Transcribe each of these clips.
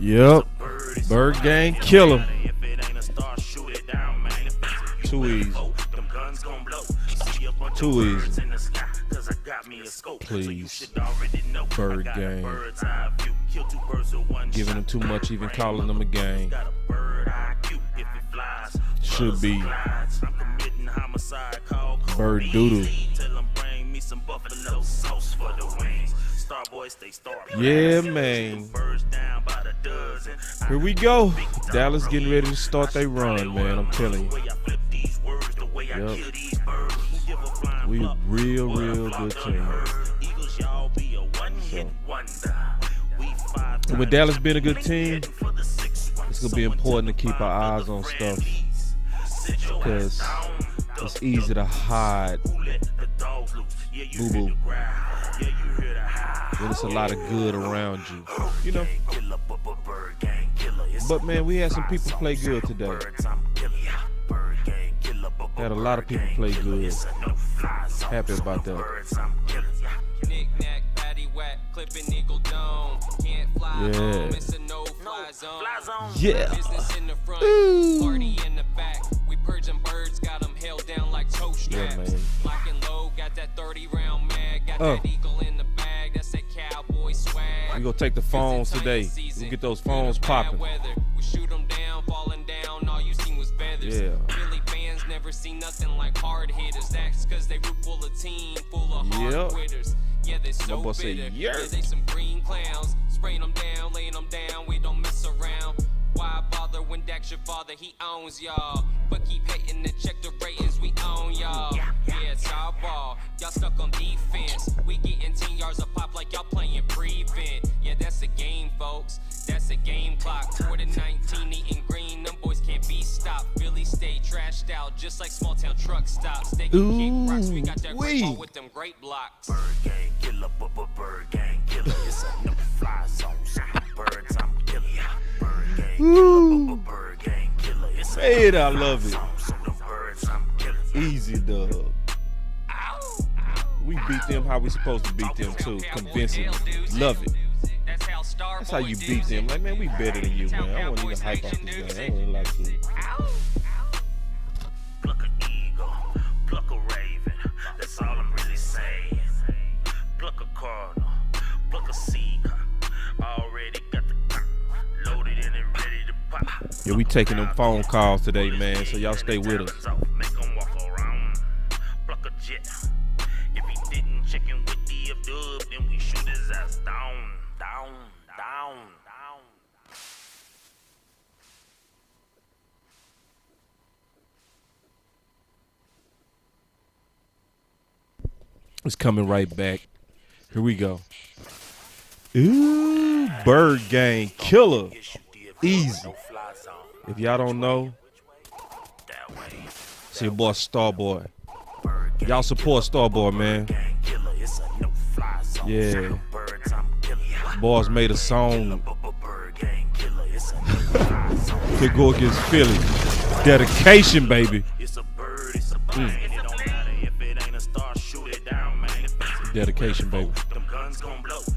Yep. Bird gang killer. Too easy. Too easy. Please. Bird gang. Giving them too much, even calling them a gang. Should be bird doodle. Yeah, man. Here we go. Dallas getting ready to start their run, man. I'm telling you. Yep. We a real good team. So, with Dallas being a good team, it's going to be important to keep our eyes on stuff because it's easy to hide boo-boo when it's a lot of good around you, you know. But, man, we had some people play good today. Had a lot of people play good. Happy about that. Yeah. Ooh. Yeah, man. We gonna take the phones today. We get those phones popping. Yeah. Never seen nothing like hard hitters. That's cause they root full of team, full of hard quitters. Yeah, they so bitter. Yeah, they some green clowns. Spraying them down, laying them down. We don't mess around. Why bother when Dak's your father? He owns y'all. But keep hating and check the ratings. We own y'all. Yeah, it's our ball. Y'all stuck on defense. We getting 10 yards a pop like y'all playing prevent. Yeah, that's a game, folks. That's a game clock. 4 to 19, eating green. Them boys can't be stopped. Philly stay trashed out, just like small town truck stops. They can kick rocks. We got that great ball with them great blocks. Bird gang killer, bird gang killer. It's a no fly zone. Birds, I'm killer. Bird gang killer, bird gang killer. Say it, I love it. Easy, dog. We beat them how we supposed to beat them too, convincingly. Love it. That's how you beat them. Like, man, we better than you, man. I don't even hype off this guy. I don't even like to. Pluck an eagle, pluck a raven. That's all I'm really saying. Pluck a cardinal, pluck a seeker. Already got the loaded and it ready to pop. Yeah, we taking them phone calls today, man. So y'all stay with us. Make them walk around. Pluck a jet. If he didn't check in with the dub, then we shoot his ass down. Down. It's coming right back. Here we go. Ooh, bird gang killer. Easy. If y'all don't know, it's your boy Starboy. Y'all support Starboy, man. Yeah. Boys made a song to go against Philly. Dedication, baby. Dedication, baby.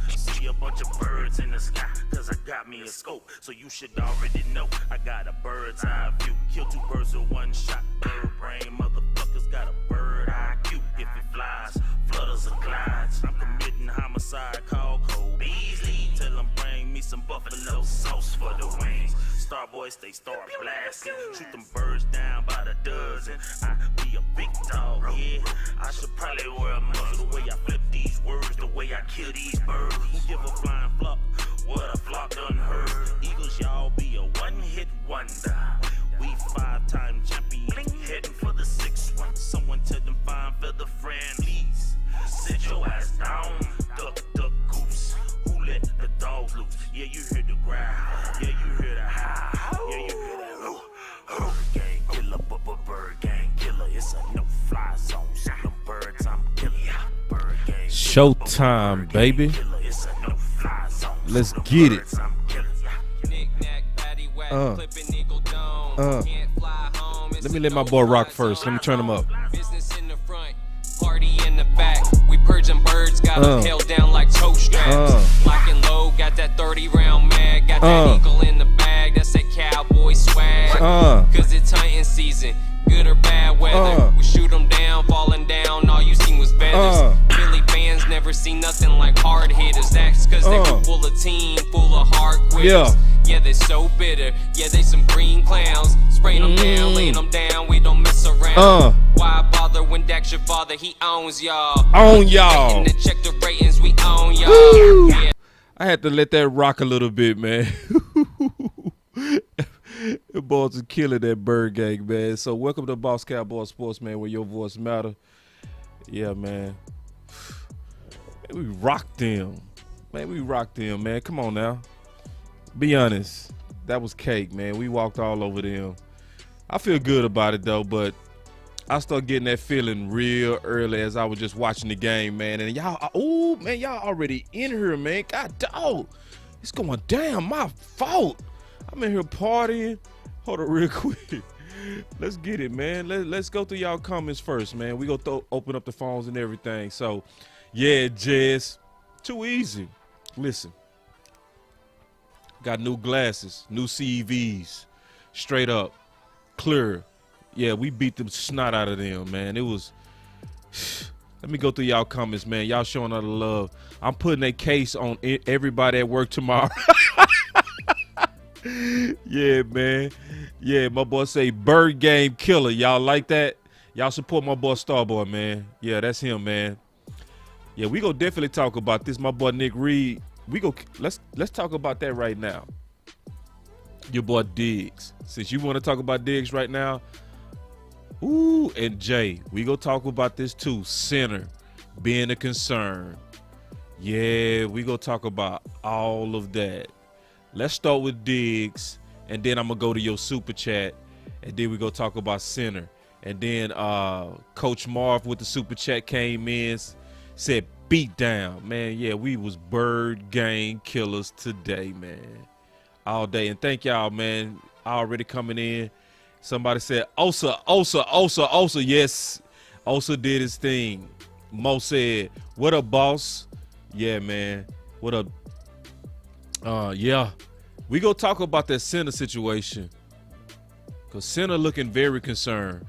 See a bunch of birds in the sky, cause I got me a scope. So you should already know I got a bird's eye view. Kill two birds with one shot. Bird brain motherfuckers got a bird IQ. If it flies, flutters or glides. I'm committing homicide, call Cole Beasley. Tell them bring me some buffalo sauce for the wings. Starboys, they start blasting. Shoot them birds down by the dozen. I be a big dog, yeah. I should probably wear a muzzle. The way I flip these words, the way I kill these birds. Who give a flying flock what a flock done heard? Eagles, y'all be a one-hit wonder. We 5-time champions, heading for the 6th one. Someone tell them fine feather friendlies. Sit your ass down, duck, goose. Who let the dogs loose? Yeah, you hear the growl. Yeah, you hear the howl. Yeah, you hear that. Bird gang killer, bird gang killer. It's a no-fly zone. So them birds, I'm killer. Bird gang. Showtime, baby. Let's get it. Let me let my boy rock first. Let me turn him up. Party in the back. We Purging birds, got them held down like toe straps. Lock and load, got that 30-round mag. Got that eagle in the bag, that's that cowboy swag. Cause it's hunting season, good or bad weather. We shoot them down, falling down, all you seen was feathers. Philly fans never seen nothing like hard hitters. That's cause they were full of team, full of hard quitters. Yeah, they so bitter, yeah, they some green clowns. Spraying them down, laying them down, we don't mess around. Why bother when Dak's your father, he owns y'all. Own y'all. To check the ratings, we own y'all. Yeah. I had to let that rock a little bit, man. The boys are killing that bird gang, man. So welcome to Boss Cowboy Sports, man, where your voice matter. Yeah, man. We rocked them. Man, we rocked them, man. Come on now. Be honest. That was cake, man. We walked all over them. I feel good about it, though, but I started getting that feeling real early as I was just watching the game, man. And y'all, oh, man, y'all already in here, man. God, dog. It's going down. My fault. I'm in here partying. Hold on real quick. Let's get it, man. Let's go through y'all comments first, man. We gonna open up the phones and everything. So, yeah, Jess, too easy. Listen, got new glasses, new CVs, straight up, clear. Yeah, we beat the snot out of them, man. It was. Let me go through y'all comments, man. Y'all showing a lot of love. I'm putting a case on everybody at work tomorrow. Yeah, man. Yeah, my boy say bird game killer. Y'all like that? Y'all support my boy Starboy, man. Yeah, that's him, man. Yeah, we gonna definitely talk about this. My boy Nick Reed. Let's talk about that right now. Your boy Diggs. Since you want to talk about Diggs right now, ooh, and Jay, we gonna talk about this too. Center being a concern. Yeah, we gonna talk about all of that. Let's start with Diggs, and then I'm going to go to your super chat, and then we go talk about center. And then Coach Marv with the super chat came in, said beat down. Man, yeah, we was bird gang killers today, man. All day. And thank y'all, man. Already coming in. Somebody said, Osa. Yes, Osa did his thing. Mo said, what up, boss? Yeah, man. What up? Yeah, we go talk about that center situation, because center looking very concerned,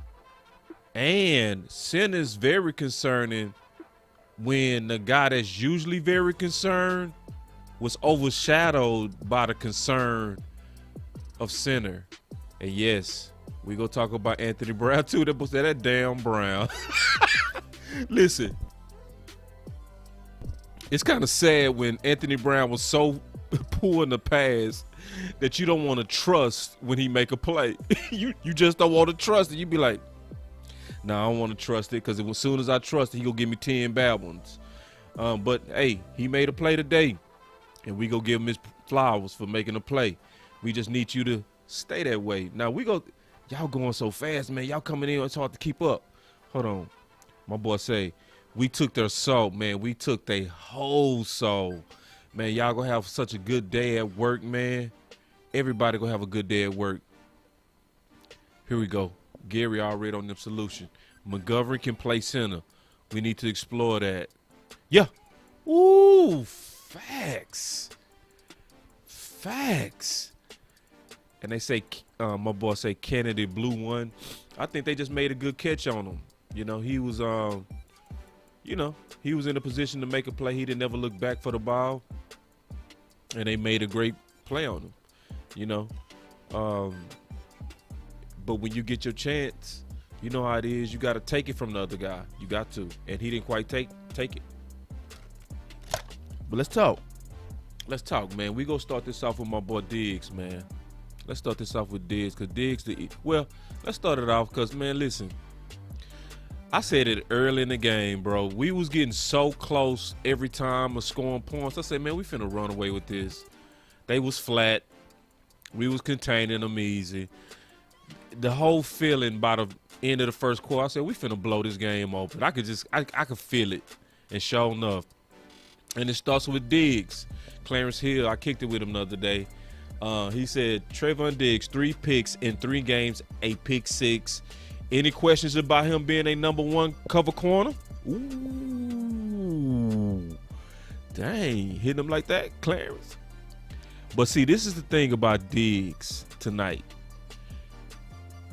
and center is very concerning when the guy that's usually very concerned was overshadowed by the concern of center. And yes, we go talk about Anthony Brown too. That damn Brown. Listen, it's kind of sad when Anthony Brown was so poor in the past that you don't want to trust when he make a play. you just don't want to trust it. You be like, nah, I don't want to trust it, because as soon as I trust it, he gonna give me 10 bad ones. But hey, he made a play today, and we go give him his flowers for making a play. We just need you to stay that way. Now y'all going so fast, man. Y'all coming in, it's hard to keep up. Hold on, my boy say we took their soul, man. We took their whole soul. Man, y'all gonna have such a good day at work, man. Everybody gonna have a good day at work. Here we go. Gary already on the solution. McGovern can play center. We need to explore that. Yeah. Ooh, facts. Facts. And they say, my boy say Kennedy blew one. I think they just made a good catch on him. You know, he was he was in a position to make a play. He didn't ever look back for the ball. And they made a great play on him, you know. But when you get your chance, you know how it is. You got to take it from the other guy. You got to. And he didn't quite take it. But let's talk. Let's talk, man. We going to start this off with my boy Diggs, man. Let's start this off with Diggs, because Diggs, let's start it off because, man, listen. I said it early in the game, bro. We was getting so close every time of scoring points. I said, man, we finna run away with this. They was flat. We was containing them easy. The whole feeling by the end of the first quarter, I said, we finna blow this game open. I could feel it. And sure enough. And it starts with Diggs. Clarence Hill, I kicked it with him the other day. He said, Trevon Diggs, 3 picks in 3 games, a pick 6. Any questions about him being a #1 cover corner? Ooh. Dang, hitting him like that, Clarence. But see, this is the thing about Diggs tonight.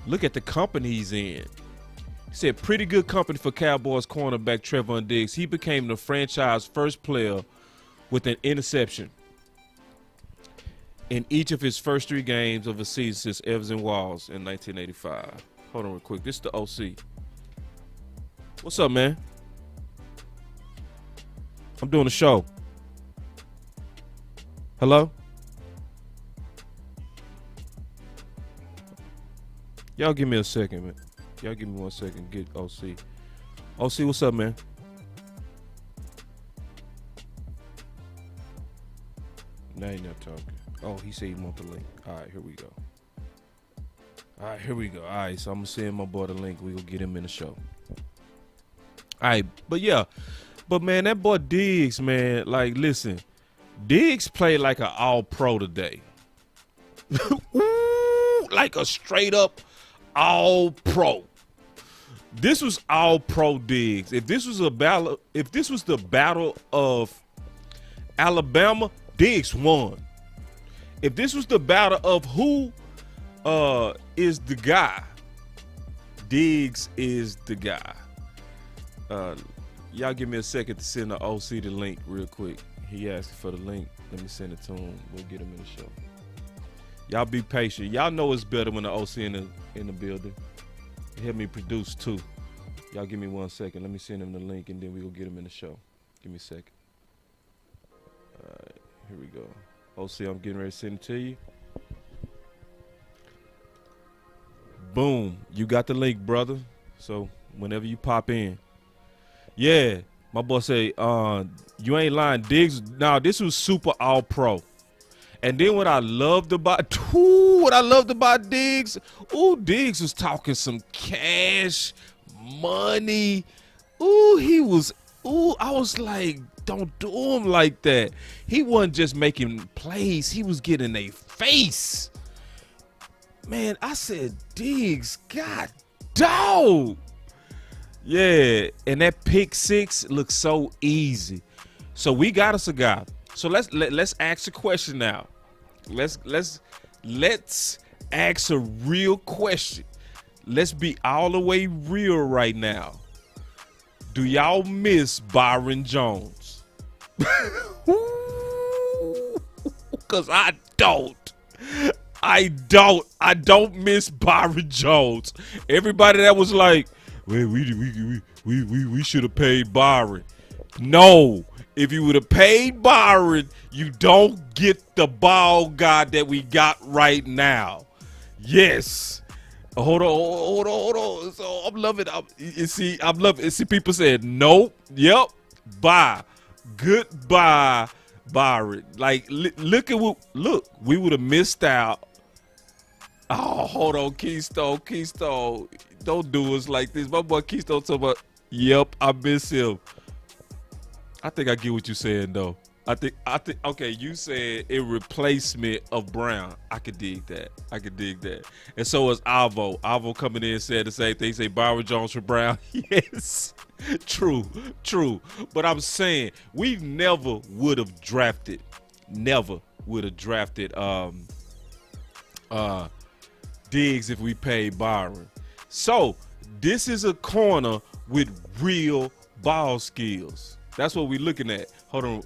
Look at the company he's in. He said pretty good company for Cowboys cornerback Trevon Diggs. He became the franchise first player with an interception in each of his first 3 games of a season since Evans and Walls in 1985. Hold on real quick. This is the OC. What's up, man? I'm doing a show. Hello? Y'all give me a second, man. Y'all give me 1 second. Get OC. OC, what's up, man? Now you're not talking. Oh, he said he want the link. All right, here we go. All right, so I'm going to send my boy the link. We're going to get him in the show. All right, but yeah. But, man, that boy Diggs, man, like, listen. Diggs played like an all-pro today. Ooh, like a straight-up all-pro. This was all-pro Diggs. If this was the battle of Alabama, Diggs won. If this was the battle of who is the guy, Diggs is the guy. Y'all give me a second to send the OC the link real quick. He asked for the link. Let me send it to him. We'll get him in the show. Y'all be patient. Y'all know it's better when the OC in the building. Help me produce too. Y'all give me 1 second. Let me send him the link and then we will get him in the show. Give me a second. All right, here we go. OC, I'm getting ready to send it to you. Boom. You got the link, brother. So whenever you pop in. Yeah. My boy say, you ain't lying. Diggs, now this was super all pro. And then what I loved about Diggs, Diggs was talking some cash, money. I was like, don't do him like that. He wasn't just making plays. He was getting a face. Man, I said, Diggs, God, dog. Yeah, and that pick 6 looks so easy. So we got us a guy. So let's ask a question now. Let's ask a real question. Let's be all the way real right now. Do y'all miss Byron Jones? Cause I don't miss Byron Jones. Everybody that was like, well, we should have paid Byron. No, if you would have paid Byron, you don't get the ball guy that we got right now. Yes. Hold on. So I'm loving it. I'm loving it. See, people said nope. Yep. Bye. Goodbye, Byron. Like, look, we would have missed out. Oh, hold on, Keystone. Don't do us like this. My boy Keystone talking about, yep, I miss him. I think I get what you're saying, though. I think. Okay, you said a replacement of Brown. I could dig that. And so is Alvo. Alvo coming in and said the same thing. He say Byron Jones for Brown. Yes, true. But I'm saying we never would have drafted. Diggs if we paid Byron. So this is a corner with real ball skills. That's what we're looking at. Hold on.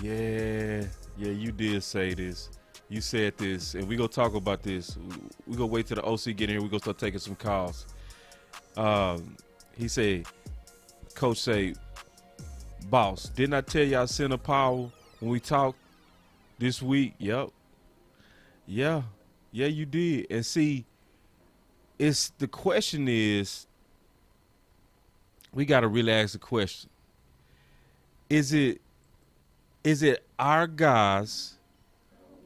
Yeah, you did say this. You said this, and we're going to talk about this. We're going to wait till the OC get in here. We're going to start taking some calls. He said, Coach say, boss, didn't I tell y'all center power when we talked this week? Yep. Yeah, you did. And see, the question is, we got to really ask the question. Is it our guys,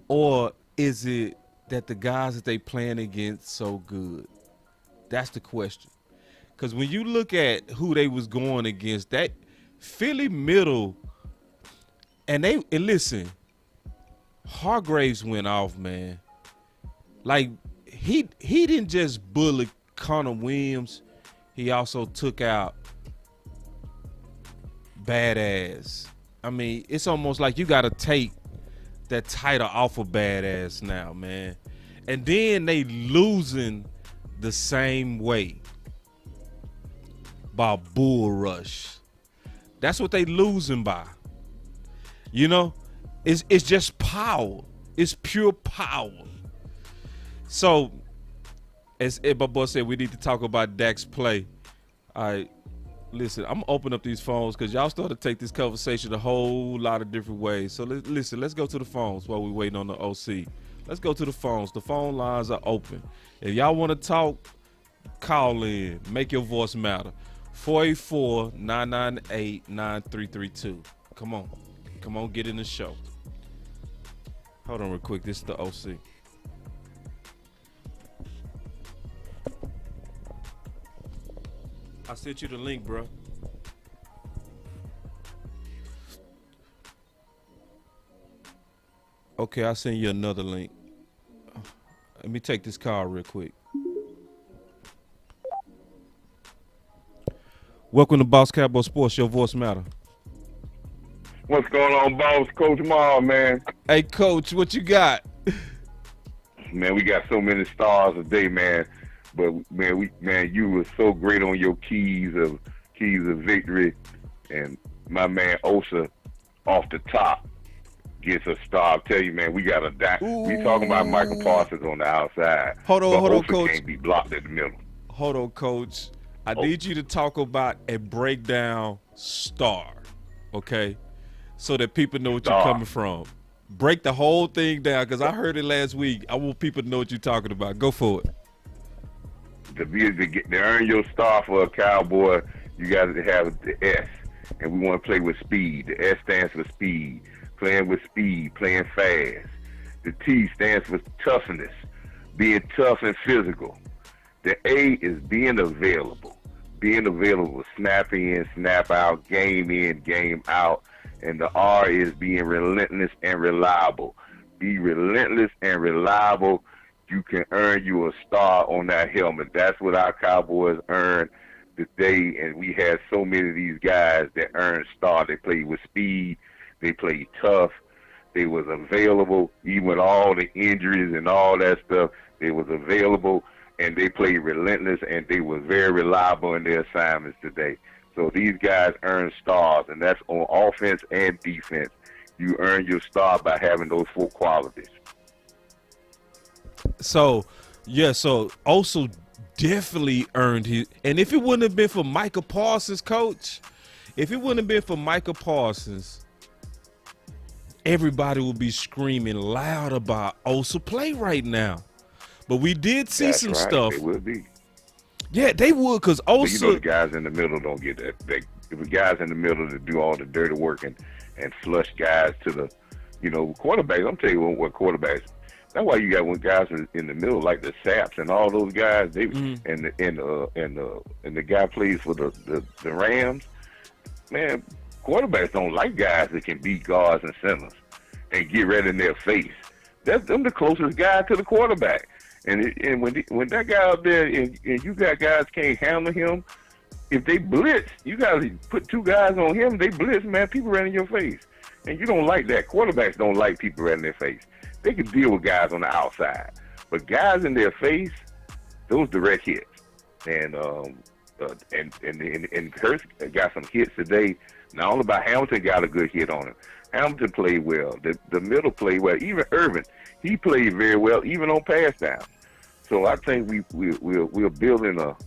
or is it that the guys that they playing against so good? That's the question. Because when you look at who they was going against, that Philly middle, and listen, Hargraves went off, man. Like, he didn't just bully Connor Williams. He also took out badass. I mean, it's almost like you got to take that title off of badass now, man. And then they losing the same way by bull rush. That's what they losing by. You know, it's just power. It's pure power. So, as my boy said, we need to talk about Dak's play. All right, listen, I'm gonna open up these phones because y'all started to take this conversation a whole lot of different ways. So listen, let's go to the phones while we're waiting on the OC. Let's go to the phones. The phone lines are open. If y'all want to talk, call in. Make your voice matter. 484-998-9332. Come on. Come on, get in the show. Hold on real quick. This is the OC. I sent you the link, bro. Okay, I'll send you another link. Let me take this call real quick. Welcome to Boss Cowboy Sports. Your voice matter. What's going on, boss? Coach Moore, man. Hey, Coach, what you got? Man, we got so many stars today, man. But man, you were so great on your keys of victory, and my man Osa off the top gets a star. I'll tell you, man, we got a we talking about Michael Parsons on the outside. Hold on, Coach. Can't be blocked in the middle. Hold on, Coach. I need you to talk about a breakdown star, okay? So that people know what you're coming from. Break the whole thing down, because I heard it last week. I want people to know what you're talking about. Go for it. To earn your star for a Cowboy, you got to have the S, and we want to play with speed. The S stands for speed, playing with speed, playing fast. The T stands for toughness, being tough and physical. The A is being available, snap in, snap out, game in, game out. And the R is being relentless and reliable. Be relentless and reliable. You can earn you a star on that helmet. That's what our Cowboys earned today. And we had so many of these guys that earned star. They played with speed. They played tough. They was available. Even with all the injuries and all that stuff, they was available. And they played relentless, and they was very reliable in their assignments today. So these guys earn stars, and that's on offense and defense. You earn your star by having those four qualities. So, yeah, so also definitely earned his. And if it wouldn't have been for Micah Parsons, Coach, everybody would be screaming loud about Osa play right now. But we did see some stuff. They would be. Yeah, they would, because Osa. You know, the guys in the middle don't get that. The guys in the middle that do all the dirty work and flush guys to the, quarterbacks. I'm telling you what quarterbacks. That's why you got when guys in the middle like the Saps and all those guys. They and the guy plays for the Rams. Man, quarterbacks don't like guys that can beat guards and centers and get right in their face. That's them the closest guy to the quarterback. And when that guy out there and you got guys can't handle him, if they blitz, you got to put two guys on him. They blitz, man. People right in your face, and you don't like that. Quarterbacks don't like people right in their face. They can deal with guys on the outside, but guys in their face, those direct hits. And Hurst got some hits today. Not only by Hamilton got a good hit on him. Hamilton played well. The middle played well. Even Irvin, he played very well, even on pass down. So I think we're building a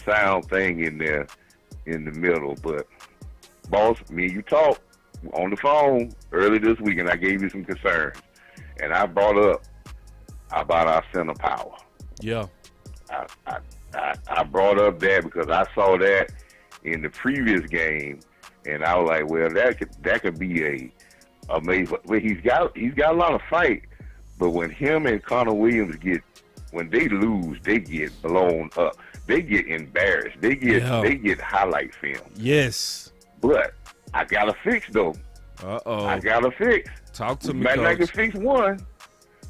sound thing in there in the middle. But boss, me and you talked on the phone early this week, and I gave you some concerns, and I brought up about our center power. Yeah, I brought up that because I saw that in the previous game, and I was like, well, that could be a amazing. Well, he's got a lot of fight, but when him and Connor Williams when they lose, they get blown up. They get embarrassed. They get highlight film. Yes. But I got a fix though. I got a fix. Talk to me, Coach. Might not can fix one.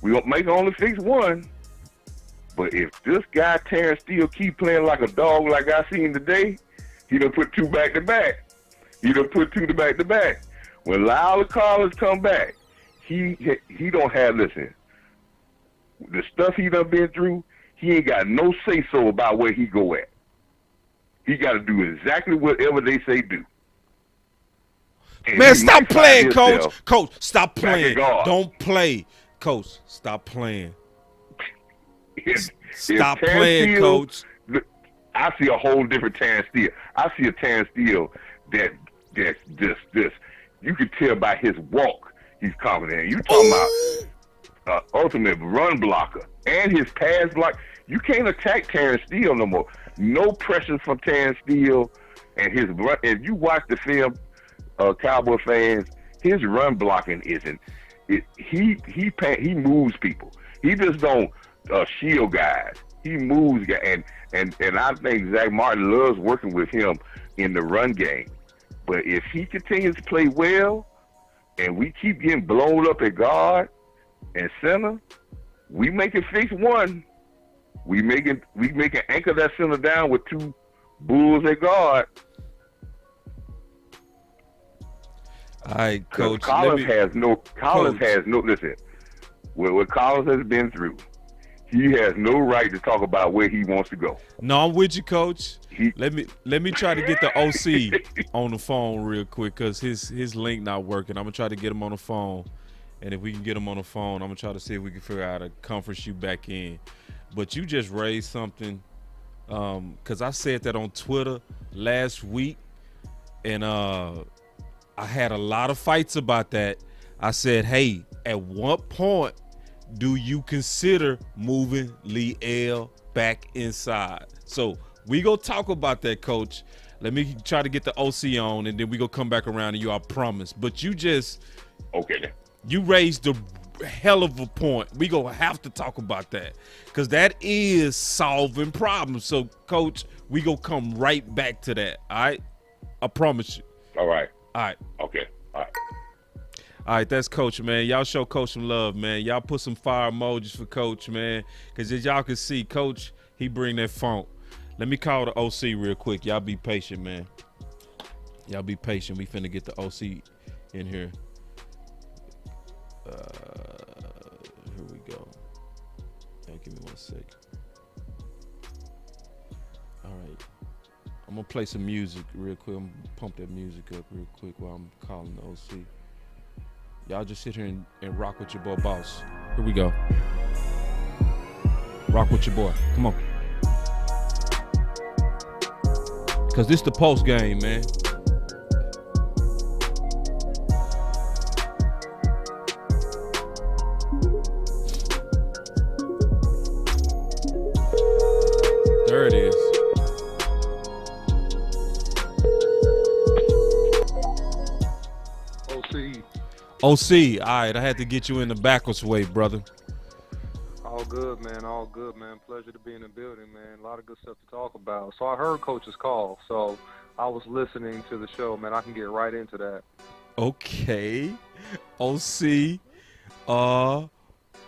We won't make only fix one. But if this guy Taryn Steele keep playing like a dog like I seen today, he done put two back to back. He done put 2 to back. When Lyle Collins come back, he don't have, listen, the stuff he done been through, he ain't got no say-so about where he go at. He got to do exactly whatever they say do. And man, stop playing, Coach. himself Coach, stop back at playing. guard. Don't play. Coach, stop playing. If Stop Taryn playing, Steele, Coach. I see a whole different Taryn Steele. I see a Taryn Steele that's this. You can tell by his walk he's confident. You talking about ultimate run blocker and his pass block. You can't attack Taryn Steele no more. No pressure from Taryn Steele and his run. If you watch the film, Cowboy fans, his run blocking isn't. He moves people. He just don't shield guys. He moves guys, and I think Zach Martin loves working with him in the run game. But if he continues to play well, and we keep getting blown up at guard and center, we make it fix one. We make it anchor that center down with 2 bulls at guard. All right, Coach. Collins has no. Listen, what Collins has been through, he has no right to talk about where he wants to go. No, I'm with you, Coach. Let me try to get the OC on the phone real quick because his link not working. I'm gonna try to get him on the phone, and if we can get him on the phone, I'm gonna try to see if we can figure out how to conference you back in. But you just raised something, because I said that on Twitter last week, and I had a lot of fights about that. I said, hey, at what point do you consider moving Liel back inside? So we go talk about that, Coach. Let me try to get the OC on, and then we go come back around to you, I promise. But you just you raised a hell of a point. We gonna have to talk about that because that is solving problems. So, Coach, we gonna come right back to that. All right, I promise you. All right. All right. Okay. All right. All right, that's Coach, man. Y'all show Coach some love, man. Y'all put some fire emojis for Coach, man. Because as y'all can see, Coach, he bring that funk. Let me call the OC real quick. Y'all be patient, man. Y'all be patient. We finna get the OC in here. Here we go. Give me 1 second. All right. I'm going to play some music real quick. I'm going to pump that music up real quick while I'm calling the OC. Y'all just sit here and rock with your boy Boss. Here we go. Rock with your boy. Come on. Because this the post game, man. There it is. OC, all right, I had to get you in the backwards way, brother. All good, man. All good, man. Pleasure to be in the building, man. A lot of good stuff to talk about. So I heard Coach's call, so I was listening to the show, man. I can get right into that. Okay. OC,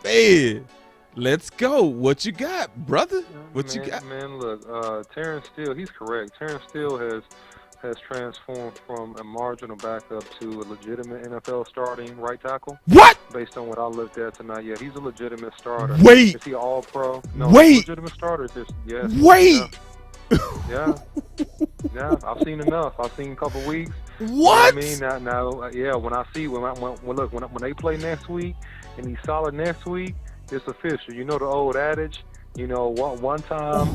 man, let's go. What you got, brother? What you got? Man, look, Taryn Steele, he's correct. Taryn Steele has transformed from a marginal backup to a legitimate NFL starting right tackle. What? Based on what I looked at tonight, yeah, he's a legitimate starter. Wait. Is he all pro? No, Wait. He's a legitimate starter. Yes. Wait. Yeah. Yeah. I've seen enough. I've seen a couple weeks. What? You know what I mean? Now, yeah. When they play next week and he's solid next week, it's official. You know the old adage. You know, one time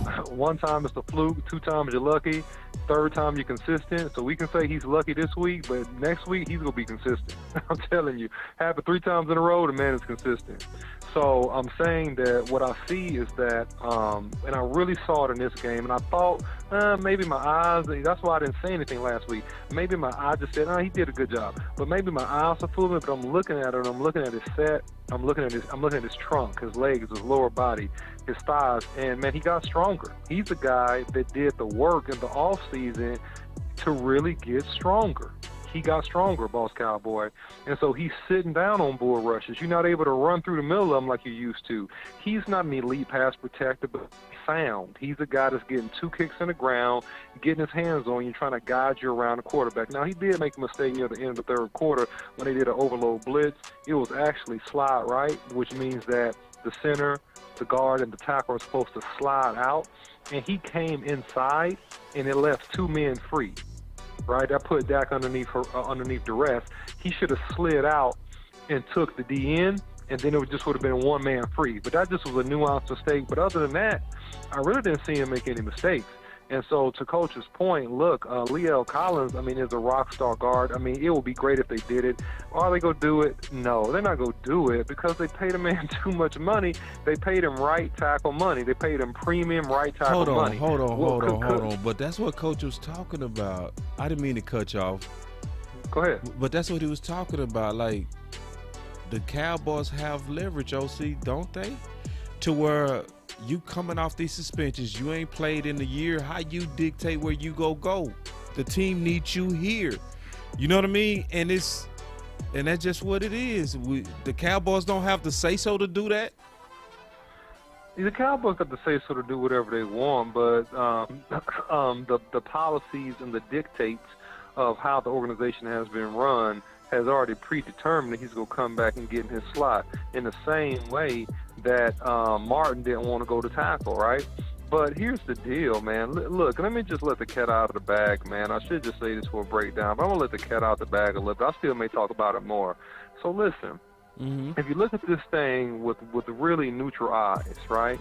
it's the fluke, 2 times you're lucky, 3rd time you're consistent. So we can say he's lucky this week, but next week he's gonna be consistent. I'm telling you, happen 3 times in a row, the man is consistent. So I'm saying that what I see is that, and I really saw it in this game, and I thought maybe my eyes. That's why I didn't say anything last week. Maybe my eye just said, he did a good job. But maybe my eyes are fooling me. But I'm looking at it, and I'm looking at his set. I'm looking at his trunk, his legs, his lower body, his thighs, and man, he got stronger. He's the guy that did the work in the off season to really get stronger. he got stronger, Boss Cowboy. And so he's sitting down on bull rushes. You're not able to run through the middle of them like you used to. He's not an elite pass protector, but sound. He's a guy that's getting 2 kicks in the ground, getting his hands on you, trying to guide you around the quarterback. Now, he did make a mistake near the end of the third quarter when they did an overload blitz. It was actually slide right, which means that the center, the guard, and the tackle are supposed to slide out. And he came inside, and it left 2 men free. Right, that put Dak underneath duress. He should have slid out and took the D in, and then it just would have been 1 man free. But that just was a nuanced mistake. But other than that, I really didn't see him make any mistakes. And so, to Coach's point, look, Liel Collins, I mean, is a rock star guard. I mean, it would be great if they did it. Are they going to do it? No, they're not going to do it because they paid a man too much money. They paid him right tackle money. They paid him premium right tackle money. Hold on. But that's what Coach was talking about. I didn't mean to cut you off. Go ahead. But that's what he was talking about. Like, the Cowboys have leverage, OC, don't they? To where you coming off these suspensions, you ain't played in a year. How you dictate where you go? The team needs you here. You know what I mean? And that's just what it is. The Cowboys don't have the say-so to do that. The Cowboys got the say-so to do whatever they want, but the policies and the dictates of how the organization has been run has already predetermined that he's going to come back and get in his slot in the same way that Martin didn't want to go to tackle, right? But here's the deal, man. Look, let me just let the cat out of the bag, man. I should just say this for a breakdown, but I'm going to let the cat out of the bag a little bit. I still may talk about it more. So listen, if you look at this thing with really neutral eyes, right?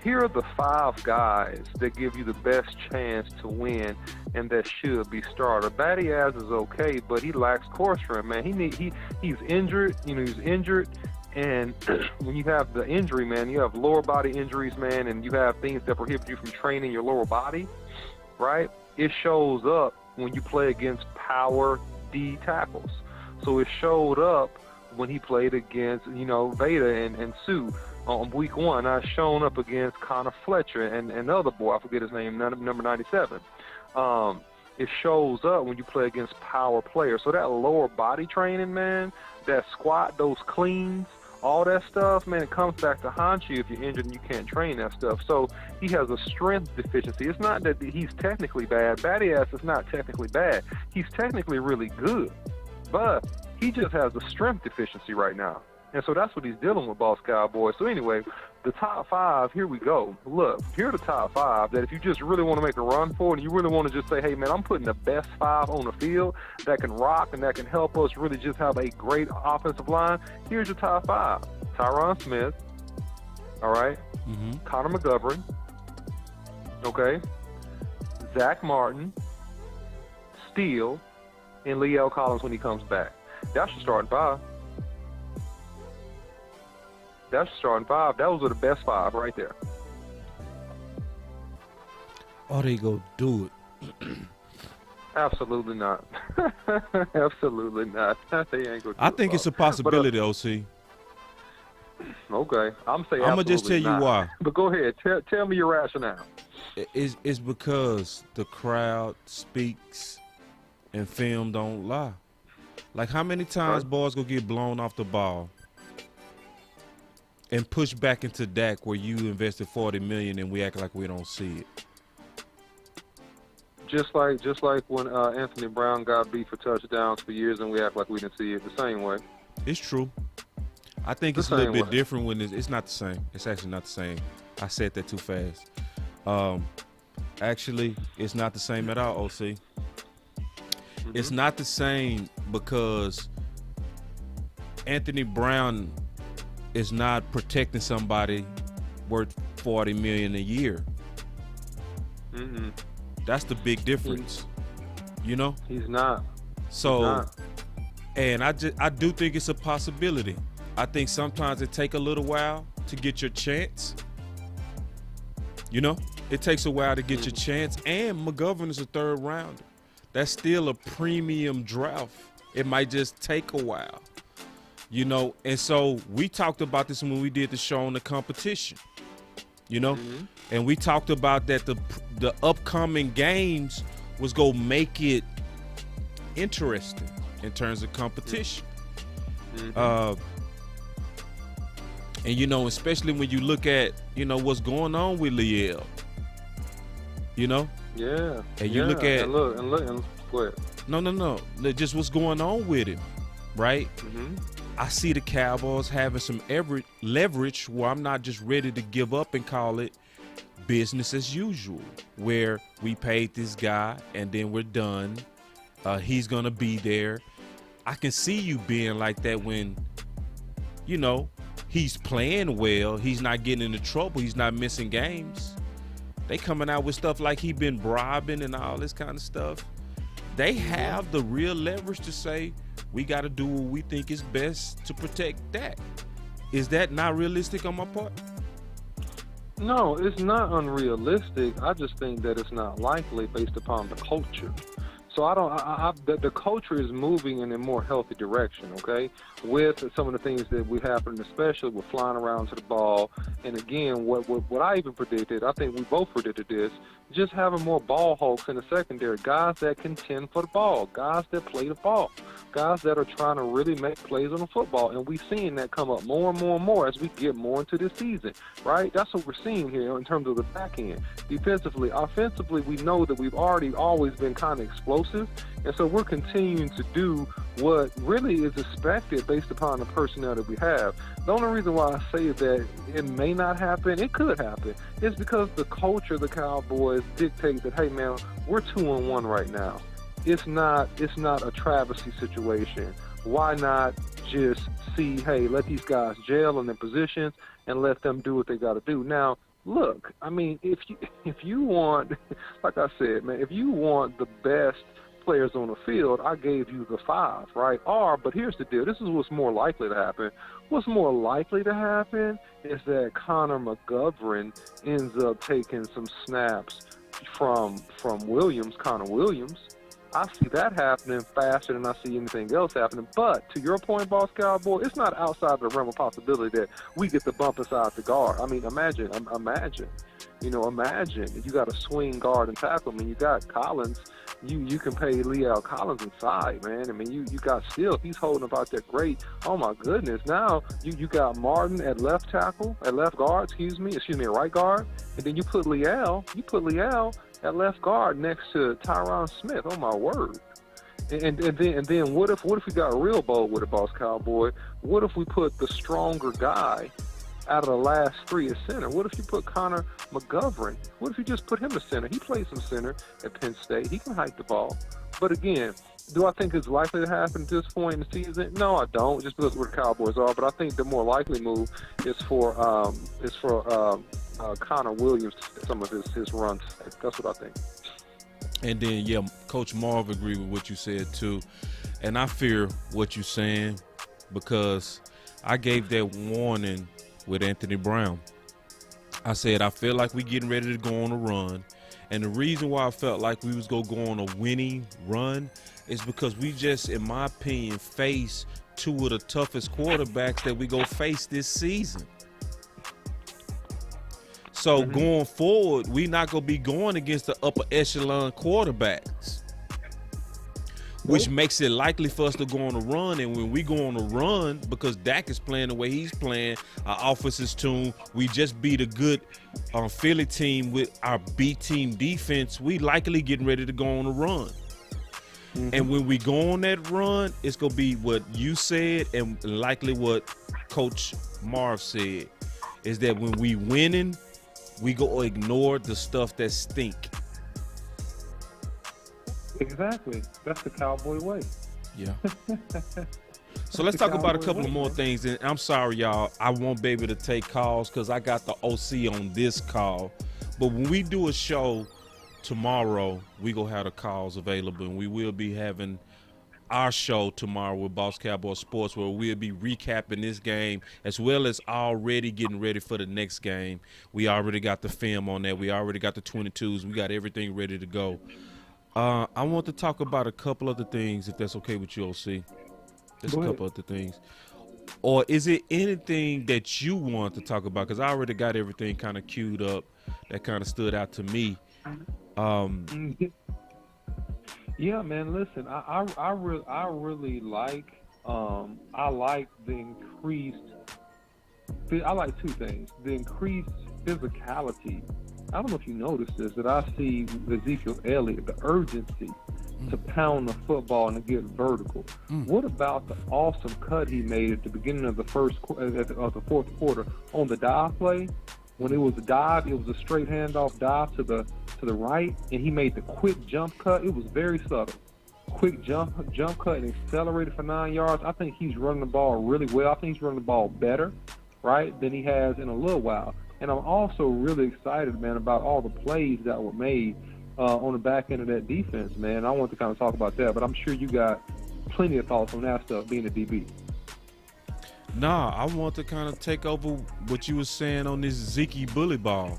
Here are the 5 guys that give you the best chance to win and that should be starter. Badiaz is okay, but he lacks core strength, man. He's injured. You know, he's injured. And when you have the injury, man, you have lower body injuries, man, and you have things that prohibit you from training your lower body, right? It shows up when you play against power D tackles. So it showed up when he played against, Veda and Sue on week 1. I shown up against Connor Fletcher and another boy, I forget his name, number 97. It shows up when you play against power players. So that lower body training, man, that squat, those cleans, all that stuff, man, it comes back to haunt you if you're injured and you can't train that stuff. So he has a strength deficiency. It's not that he's technically bad. Badiaz is not technically bad. He's technically really good. But he just has a strength deficiency right now. And so that's what he's dealing with, Boss Cowboy. So anyway, the top 5, here we go. Look, here are the top 5 that if you just really want to make a run for it and you really want to just say, hey, man, I'm putting the best 5 on the field that can rock and that can help us really just have a great offensive line, here's your top 5. Tyron Smith, all right? Connor McGovern, okay? Zach Martin, Steele, and Liel Collins when he comes back. That's your starting 5. That's starting 5. Those are the best 5 right there. Are they going to do it? Absolutely not. Absolutely not. They ain't going to do it. I think it's a possibility, OC. Okay. I'm going to just tell you why. But go ahead. Tell me your rationale. It's because the crowd speaks and film don't lie. Like, how many times boys going to get blown off the ball and push back into Dak where you invested $40 million and we act like we don't see it? Just like when Anthony Brown got beat for touchdowns for years and we act like we didn't see it the same way. It's true. I think it's a little bit different when it's not the same. It's actually not the same. I said that too fast. Actually, it's not the same at all, OC. It's not the same because Anthony Brown is not protecting somebody worth $40 million a year. That's the big difference. He's not. So, and I do think it's a possibility. I think sometimes it take a little while to get your chance. It takes a while to get your chance. And McGovern is a 3rd rounder. That's still a premium draft. It might just take a while. And so we talked about this when we did the show on the competition, and we talked about that the upcoming games was going to make it interesting in terms of competition. And you know, especially when you look at, you know, what's going on with Liel, you know. Yeah. And you look at and look, go ahead. No, just what's going on with him, right? I see the Cowboys having some leverage where I'm not just ready to give up and call it business as usual, where we paid this guy and then we're done. He's gonna be there. I can see you being like that when, you know, he's playing well, he's not getting into trouble, he's not missing games. They coming out with stuff like he been bribing and all this kind of stuff. They have the real leverage to say, we got to do what we think is best to protect Dak. Is that not realistic on my part? No, it's not unrealistic. I just think that it's not likely based upon the culture. So the culture is moving in a more healthy direction, okay? With some of the things that we happened, especially with flying around to the ball. And again, what I even predicted, I think we both predicted this, just having more ball hawks in the secondary, guys that contend for the ball, guys that play the ball, guys that are trying to really make plays on the football. And we're seeing that come up more and more and more as we get more into this season, right? That's what we're seeing here in terms of the back end. Defensively, offensively, we know that we've always been kind of explosive. And so we're continuing to do what really is expected based upon the personnel that we have. The only reason why I say that it may not happen, it could happen, is because the culture of the Cowboys dictates that, hey man, we're 2-1 right now. It's not a travesty situation. Why not just see, hey, let these guys gel in their positions and let them do what they got to do. Now, look, I mean, if you want, like I said, man, if you want the best players on the field, I gave you the 5, right? But here's the deal. This is what's more likely to happen. What's more likely to happen is that Connor McGovern ends up taking some snaps from Connor Williams. I see that happening faster than I see anything else happening. But to your point, Boss Cowboy, it's not outside of the realm of possibility that we get the bump inside the guard. I mean, imagine. You know, imagine if you got a swing guard and tackle. I mean, you got Collins. You can pay Liel Collins inside, man. I mean, you got Steele. He's holding about that great. Oh my goodness! Now you got Martin at left tackle, at left guard. Excuse me, at right guard, and then you put Liel at left guard next to Tyron Smith. Oh my word! And then what if we got real bold with it, Boss Cowboy? What if we put the stronger guy out of the last 3 at center? What if you put Connor McGovern? What if you just put him at center? He plays some center at Penn State. He can hike the ball. But again, do I think it's likely to happen at this point in the season? No, I don't, just because where the Cowboys are. But I think the more likely move is for Connor Williams, some of his runs. That's what I think. And then, yeah, Coach Marv agreed with what you said, too. And I fear what you're saying because I gave that warning with Anthony Brown. I said, I feel like we getting ready to go on a run. And the reason why I felt like we was going to go on a winning run is because we just, in my opinion, face 2 of the toughest quarterbacks that we go face this season. So going forward, we not going to be going against the upper echelon quarterbacks, which makes it likely for us to go on a run. And when we go on a run, because Dak is playing the way he's playing, our offense is tuned, we just beat a good Philly team with our B team defense, we likely getting ready to go on a run. And when we go on that run, it's going to be what you said and likely what Coach Marv said, is that when we winning, we go ignore the stuff that stink. Exactly. That's the Cowboy way. Yeah. So let's talk about a couple of more things. And I'm sorry, y'all, I won't be able to take calls because I got the OC on this call. But when we do a show tomorrow, we going to have the calls available. And we will be having our show tomorrow with Boss Cowboy Sports, where we'll be recapping this game as well as already getting ready for the next game. We already got the film on that. We already got the 22s. We got everything ready to go. I want to talk about a couple other things, if that's okay with you, OC. Just a couple other things. Or is it anything that you want to talk about? Because I already got everything kind of queued up that kind of stood out to me. Yeah, man. Listen, I really like I like the increased. I like two things: the increased physicality. I don't know if you noticed this, that I see Ezekiel Elliott, the urgency to pound the football and to get vertical. What about the awesome cut he made at the beginning of the fourth quarter on the dive play? When it was a dive, it was a straight handoff dive to the right, and he made the quick jump cut. It was very subtle. Quick jump cut and accelerated for 9 yards. I think he's running the ball really well. I think he's running the ball better, right, than he has in a little while. And I'm also really excited, man, about all the plays that were made on the back end of that defense, man. I want to kind of talk about that, but I'm sure you got plenty of thoughts on that stuff, being a DB. Nah, I want to kind of take over what you were saying on this Zeke bully ball.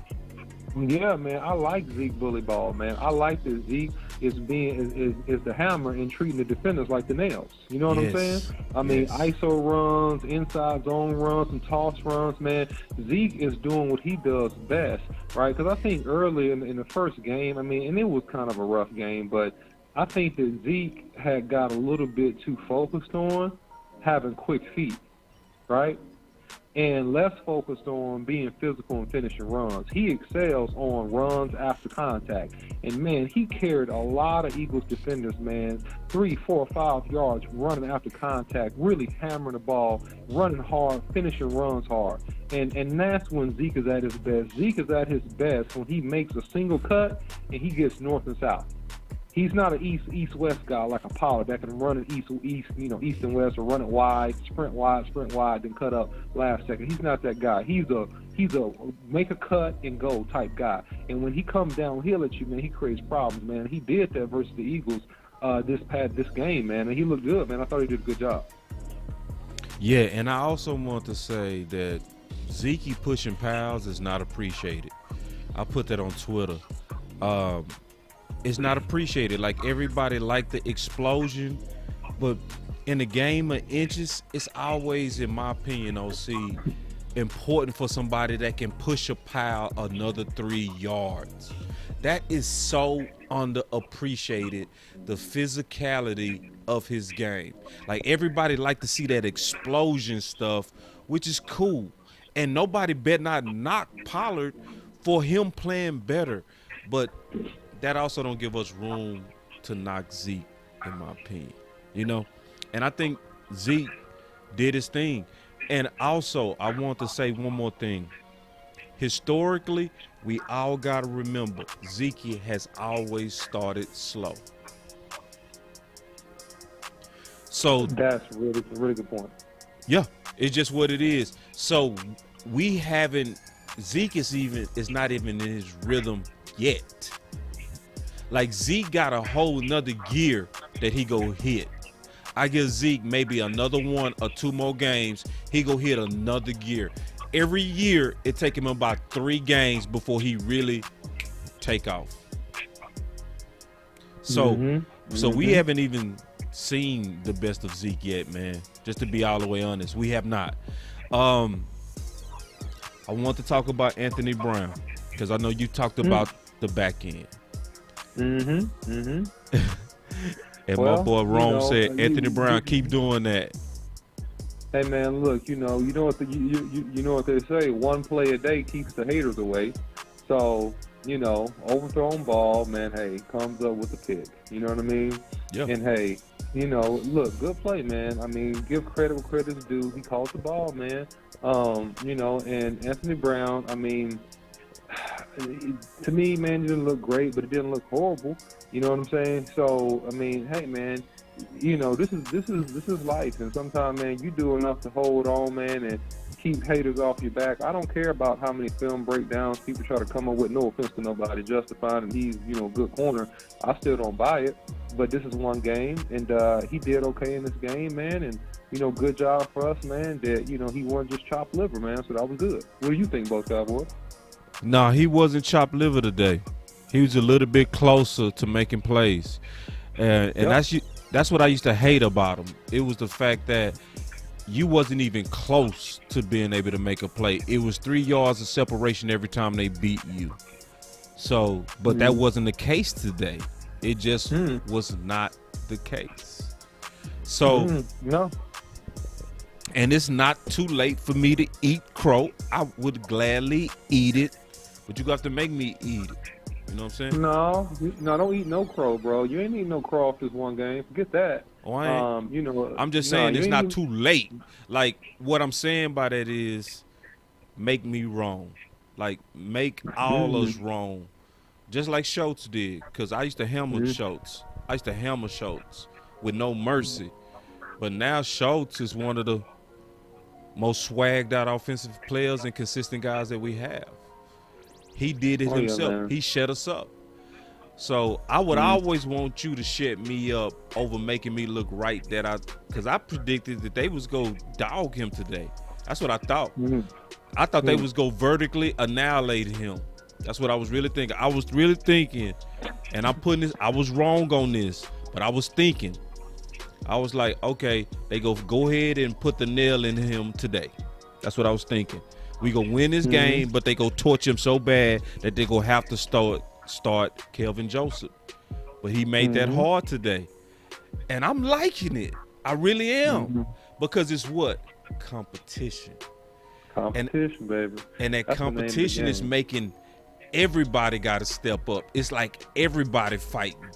Yeah, man, I like Zeke bully ball, man. I like that Zeke is the hammer and treating the defenders like the nails. You know what I'm saying? I mean, ISO runs, inside zone runs, and toss runs, man. Zeke is doing what he does best, right? Because I think early in the first game, I mean, and it was kind of a rough game, but I think that Zeke had got a little bit too focused on having quick feet, right? And less focused on being physical and finishing runs. He excels on runs after contact. And, man, he carried a lot of Eagles defenders, man, 3, 4, 5 yards running after contact, really hammering the ball, running hard, finishing runs hard. And that's when Zeke is at his best. Zeke is at his best when he makes a single cut and he gets north and south. He's not an east-west guy like a Pollard that can run it east and west, or run it wide, then cut up last second. He's not that guy. He's a make a cut and go type guy. And when he comes downhill at you, man, he creates problems, man. He did that versus the Eagles this game, man, and he looked good, man. I thought he did a good job. Yeah, and I also want to say that Zeke pushing pals is not appreciated. I put that on Twitter. It's not appreciated. Like, everybody liked the explosion, but in the game of inches, it's always, in my opinion, OC, important for somebody that can push a pile another 3 yards. That is so underappreciated, the physicality of his game. Like, everybody like to see that explosion stuff, which is cool. And nobody better not knock Pollard for him playing better. But that also don't give us room to knock Zeke, in my opinion, you know? And I think Zeke did his thing. And also, I want to say one more thing. Historically, we all got to remember, Zeke has always started slow. So that's a really good point. Yeah, it's just what it is. So we haven't, Zeke is not even in his rhythm yet. Like, Zeke got a whole nother gear that he go hit. I give Zeke maybe another 1 or 2 more games, he go hit another gear. Every year, it take him about 3 games before he really take off. So, we haven't even seen the best of Zeke yet, man. Just to be all the way honest, we have not. I want to talk about Anthony Brown, because I know you talked about the back end. And my boy Rome said, Anthony Brown, keep doing that. Hey, man, look, you know what you know what they say, one play a day keeps the haters away. So, overthrown ball, man, hey, comes up with a pick. You know what I mean? Yeah. And hey, look, good play, man. I mean, give credit where credit's due. He caught the ball, man. And Anthony Brown, I mean, to me, man, it didn't look great, but it didn't look horrible. You know what I'm saying? So, I mean, hey, man, this is life, and sometimes, man, you do enough to hold on, man, and keep haters off your back. I don't care about how many film breakdowns people try to come up with. No offense to nobody, justifying and he's good corner. I still don't buy it, but this is one game, and he did okay in this game, man, and good job for us, man. That he wasn't just chopped liver, man. So that was good. What do you think, both Cowboys? No, he wasn't chopped liver today. He was a little bit closer to making plays, and that's what I used to hate about him. It was the fact that you wasn't even close to being able to make a play. It was 3 yards of separation every time they beat you. So, but that wasn't the case today. It just was not the case. So no. And it's not too late for me to eat crow. I would gladly eat it, but you got to make me eat it. You know what I'm saying? No, don't eat no crow, bro. You ain't eating no crow off this one game. Forget that. Oh, I ain't. You know, I'm just saying it's not too late. Like, what I'm saying by that is make me wrong. Like, make all us wrong. Just like Schultz did, because I used to hammer Schultz. I used to hammer Schultz with no mercy. But now Schultz is one of the most swagged out offensive players and consistent guys that we have. He did it himself. Yeah, he shut us up. So I would always want you to shut me up over making me look right, because I predicted that they was go dog him today. That's what I thought. I thought they was go vertically annihilate him. That's what I was really thinking. I was really thinking, and I'm putting this, I was wrong on this, but I was thinking. I was like, okay, they go ahead and put the nail in him today. That's what I was thinking. We go win this game, but they go torch him so bad that they go have to start Kelvin Joseph. But he made that hard today. And I'm liking it. I really am. Because it's what? Competition. Competition, baby. And that competition is making everybody got to step up. It's like everybody fighting.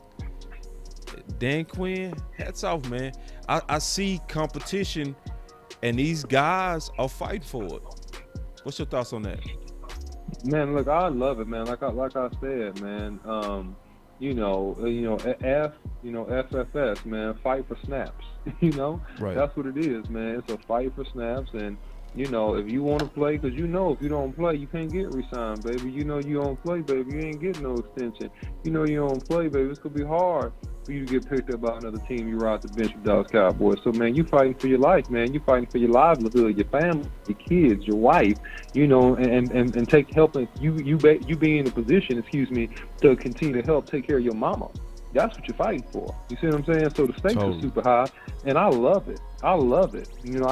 Dan Quinn, hats off, man. I see competition, and these guys are fighting for it. What's your thoughts on that? Man, look, I love it, man. Like I said, man. FFS, man. Fight for snaps. Right. That's what it is, man. It's a fight for snaps, and if you want to play, because if you don't play, you can't get re-signed, baby. You don't play, baby, you ain't getting no extension. You don't play, baby. It's gonna be hard for you to get picked up by another team. You ride the bench with Dallas Cowboys. So, man, you fighting for your life, man. You fighting for your livelihood, your family, your kids, your wife. And take helping you be in a position, to continue to help take care of your mama. That's what you're fighting for. You see what I'm saying? So the stakes are super high, and I love it. I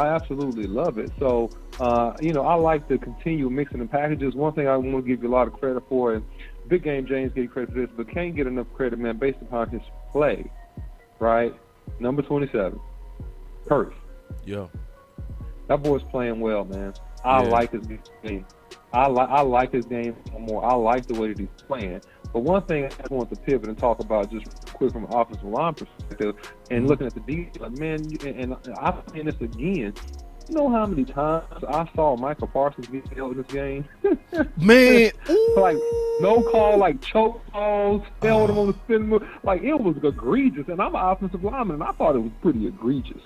absolutely love it. So, I like to continue mixing the packages. One thing I want to give you a lot of credit for, and Big Game James gave credit for this, but can't get enough credit, man, based upon his play, right? Number 27, Perth. Yeah. That boy's playing well, man. I like his game. I like his game more. I like the way that he's playing. But one thing I want to pivot and talk about just quick from an offensive line perspective and looking at the defense, man, and I'm saying this again, you know how many times I saw Michael Parsons get held in this game? Man. Like, no call, like choke calls, held him on the spin move. Like, it was egregious. And I'm an offensive lineman, and I thought it was pretty egregious.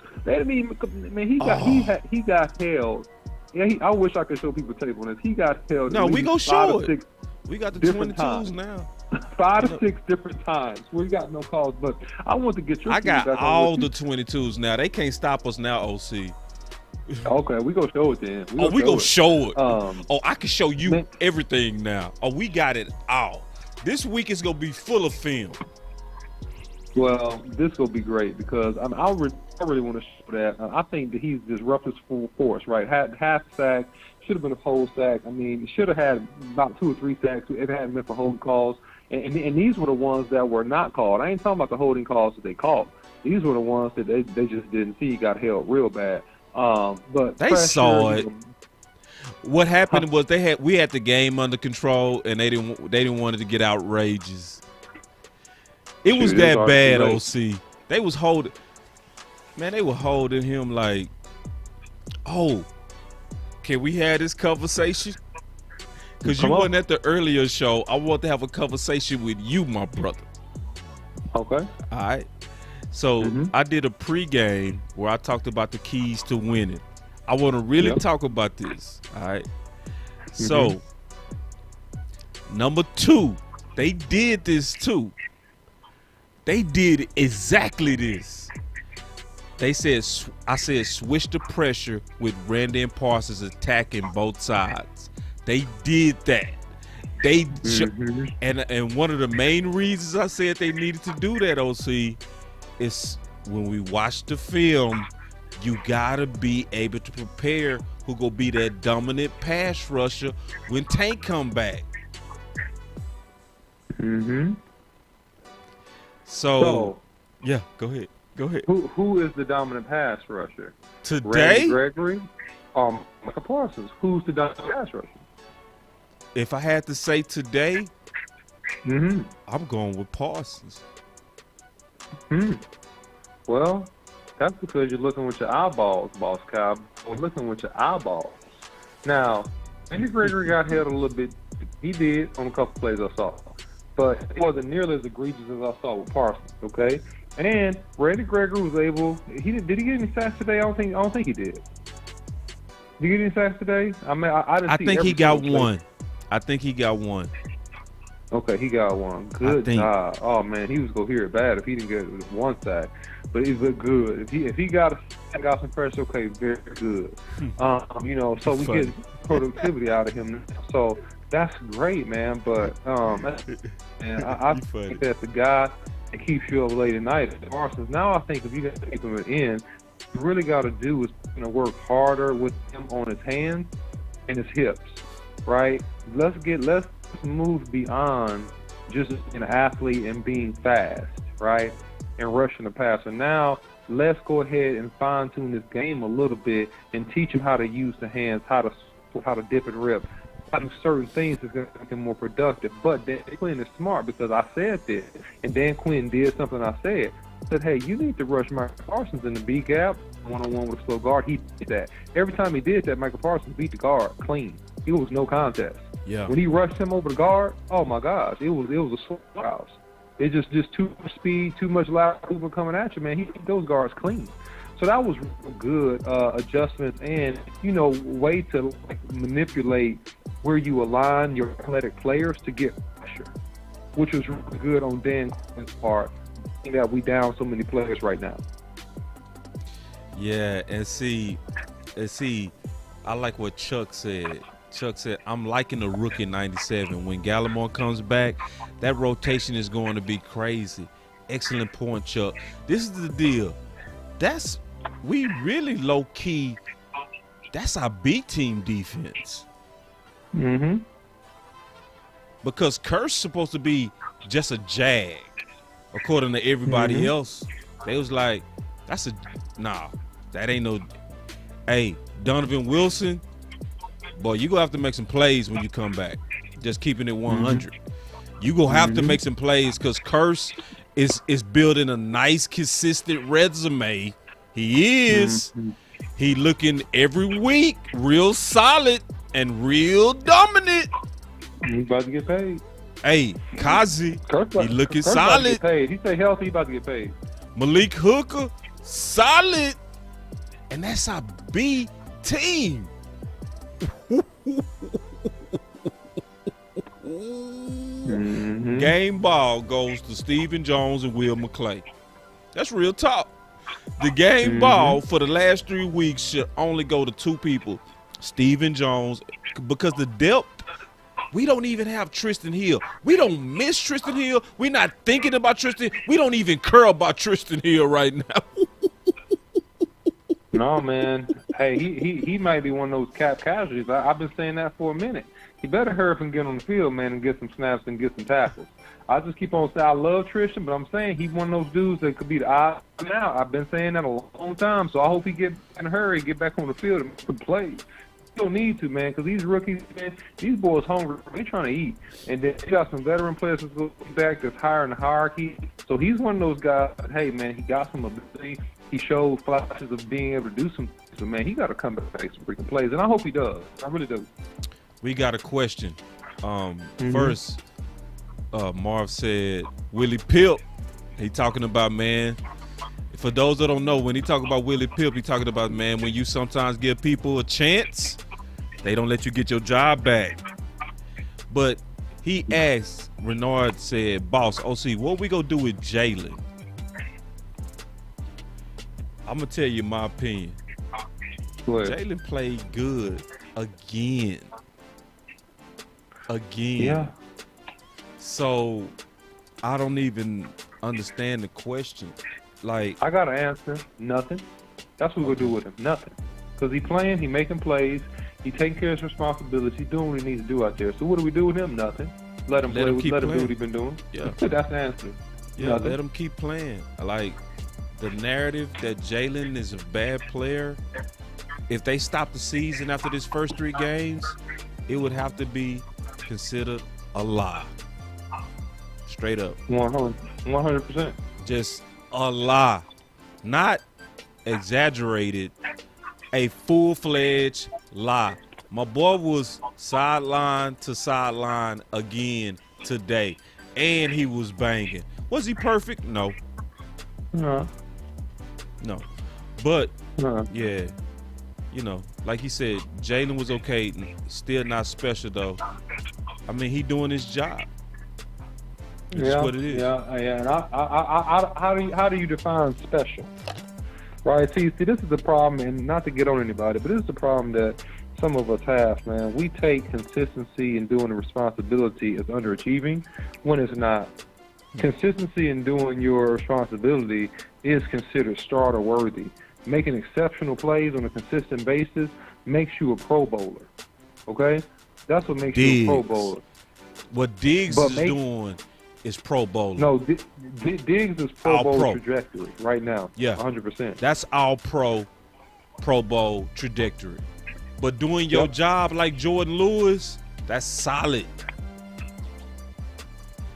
He got held. Yeah, I wish I could show people tape on this. He got held. No, we gonna show it. We got the 22s now. 5 to 6 different times. We got no calls, but I want to get your. I got all the 22s now. They can't stop us now, OC. Okay, we gonna show it then. We gonna show it. I can show you everything now. We got it all. This week is gonna be full of film. Well, this will be great because I really want to show that. I think that he's disrupted full force, right? Half sack, should have been a whole sack. I mean, he should have had about 2 or 3 sacks if it hadn't been for holding calls. And these were the ones that were not called. I ain't talking about the holding calls that they called. These were the ones that they just didn't see. Got held real bad. But they saw it. What happened was we had the game under control, and they didn't want it to get outrageous. It was that bad, OC. They was holding. Man, they were holding him like, oh, can we have this conversation? Because you wasn't at the earlier show. I want to have a conversation with you, my brother. Okay. All right. So I did a pregame where I talked about the keys to winning. I want to really talk about this. All right. So, number 2, they did this too. They did exactly this. I said switch the pressure with Randy and Parsons attacking both sides. They did that. And one of the main reasons I said they needed to do that, OC, is when we watch the film, you gotta be able to prepare who gonna be that dominant pass rusher when Tank come back. So yeah, go ahead. Who is the dominant pass rusher? Today? Randy Gregory? Michael Parsons. Who's the dominant pass rusher? If I had to say today, Mm-hmm. I'm going with Parsons. Well, that's because you're looking with your eyeballs, Boss Cobb. You're looking with your eyeballs. Now, Randy Gregory got held a little bit. He did on a couple plays I saw. But it wasn't nearly as egregious as I saw with Parsons, okay? And Randy Gregory was able. Did he get any sacks today? I don't think he did. Did he get any sacks today? I mean, I think he got one. I think he got one. Okay, he got one. Good job. Oh man, he was gonna hear it bad if he didn't get one sack. But he looked good. If he got some pressure, okay, very good. So we get productivity out of him. So that's great, man. But I think that the guy that keeps you up late at night at Parsons. Now I think if you got to keep him in, you really got to do is work harder with him on his hands and his hips, right? Let's move beyond just an athlete and being fast, right? And rushing the passer. Now, let's go ahead and fine-tune this game a little bit and teach him how to use the hands, how to dip and rip, how to do certain things that's going to make him more productive. But Dan Quinn is smart because I said this, and Dan Quinn did something I said. Said, hey, you need to rush Michael Parsons in the B gap, one-on-one with a slow guard. He did that. Every time he did that, Michael Parsons beat the guard clean. It was no contest. Yeah. When he rushed him over the guard, oh my gosh, it was a slaughterhouse. It's just too much speed, too much loud movement coming at you, man. He beat those guards clean. So that was real good adjustments and way to manipulate where you align your athletic players to get pressure, which was really good on Dan Quinn's part. That we down so many players right now. Yeah, and see, I like what Chuck said. Chuck said, I'm liking the rookie 97. When Gallimore comes back, that rotation is going to be crazy. Excellent point, Chuck. This is the deal. We really low-key, that's our B-team defense. Mm-hmm. Because Kurt's supposed to be just a jag. According to everybody else, they was like, that ain't no. Hey, Donovan Wilson, boy, you gonna have to make some plays when you come back. Just keeping it 100. You gonna have to make some plays because Curse is building a nice, consistent resume. He is. He looking every week real solid and real dominant. He's about to get paid. Hey, Kazi, he looking solid. He stay healthy, he about to get paid. Malik Hooker, solid. And that's our B team. Game ball goes to Stephen Jones and Will McClay. That's real talk. The game ball for the last 3 weeks should only go to 2 people, Stephen Jones, because the depth, we don't even have Tristan Hill. We don't miss Tristan Hill. We're not thinking about Tristan. We don't even care about Tristan Hill right now. No, man. Hey, he might be one of those cap casualties. I've been saying that for a minute. He better hurry up and get on the field, man, and get some snaps and get some tackles. I just keep on saying I love Tristan, but I'm saying he's one of those dudes that could be the odd man out. I've been saying that a long time, so I hope he get in a hurry, get back on the field and make some plays. Don't need to, man, because these rookies, man, these boys hungry. They trying to eat. And then you got some veteran players that's going back that's higher in the hierarchy. So he's one of those guys that, hey, man, he got some ability. He showed flashes of being able to do some. So, man, he got to come back and make some freaking plays. And I hope he does. I really do. We got a question. First, Marv said, Willie Pip. He talking about, man, for those that don't know, when he talk about Willie Pip, he talking about, man, when you sometimes give people a chance, they don't let you get your job back. But he asked, Renard said, boss, OC, what we gonna do with Jalen? I'm gonna tell you my opinion. Jalen played good again. Yeah. So I don't even understand the question. Like, I got an answer. Nothing. That's what we're going to do with him. Nothing. Because he playing, he making plays, he taking care of his responsibilities, he doing what he needs to do out there. So what do we do with him? Nothing. Let him play. Let him do what he's been doing. Yeah. That's the answer. Yeah, let him keep playing. Like, the narrative that Jalen is a bad player, if they stop the season after this first 3 games, it would have to be considered a lie. Straight up. 100%. Just a lie. Not exaggerated. A full-fledged lie. My boy was sideline to sideline again today, and he was banging. Was he perfect? No. No. But, yeah, you know, like he said, Jalen was okay. Still not special, though. I mean, he doing his job. That's what it is. Yeah. And how do you define special? Right. See, this is the problem, and not to get on anybody, but this is the problem that some of us have, man. We take consistency in doing the responsibility as underachieving when it's not. Consistency in doing your responsibility is considered starter worthy. Making exceptional plays on a consistent basis makes you a Pro Bowler. Okay? That's what makes you a Pro Bowler. What Diggs is doing is Pro Bowler. No, Diggs is Pro Bowl trajectory right now. Yeah. 100%. That's all Pro Bowl trajectory. But doing your job like Jordan Lewis, that's solid.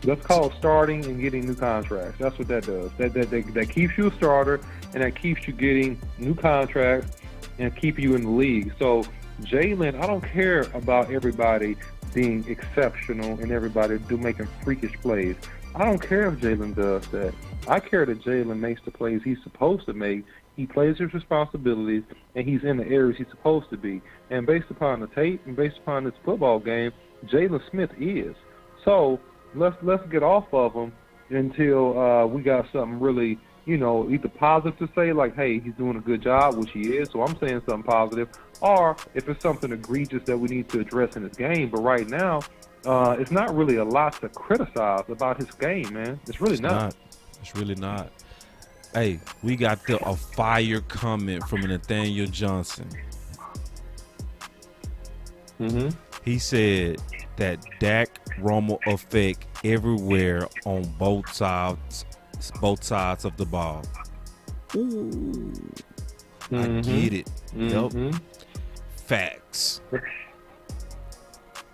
That's called starting and getting new contracts. That's what that does. That keeps you a starter, and that keeps you getting new contracts and keep you in the league. So Jalen, I don't care about everybody being exceptional and everybody making freakish plays. I don't care if Jalen does that. I care that Jalen makes the plays he's supposed to make. He plays his responsibilities, and he's in the areas he's supposed to be. And based upon the tape and based upon this football game, Jalen Smith is. So let's get off of him until we got something really, either positive to say, like, hey, he's doing a good job, which he is, so I'm saying something positive, or if it's something egregious that we need to address in his game. But right now, it's not really a lot to criticize about his game, man. It's really not. It's really not. Hey, we got a fire comment from Nathaniel Johnson. Mm-hmm. He said that Dak Romo effect everywhere on both sides of the ball. Ooh, I get it. Mm-hmm. Yep. Facts.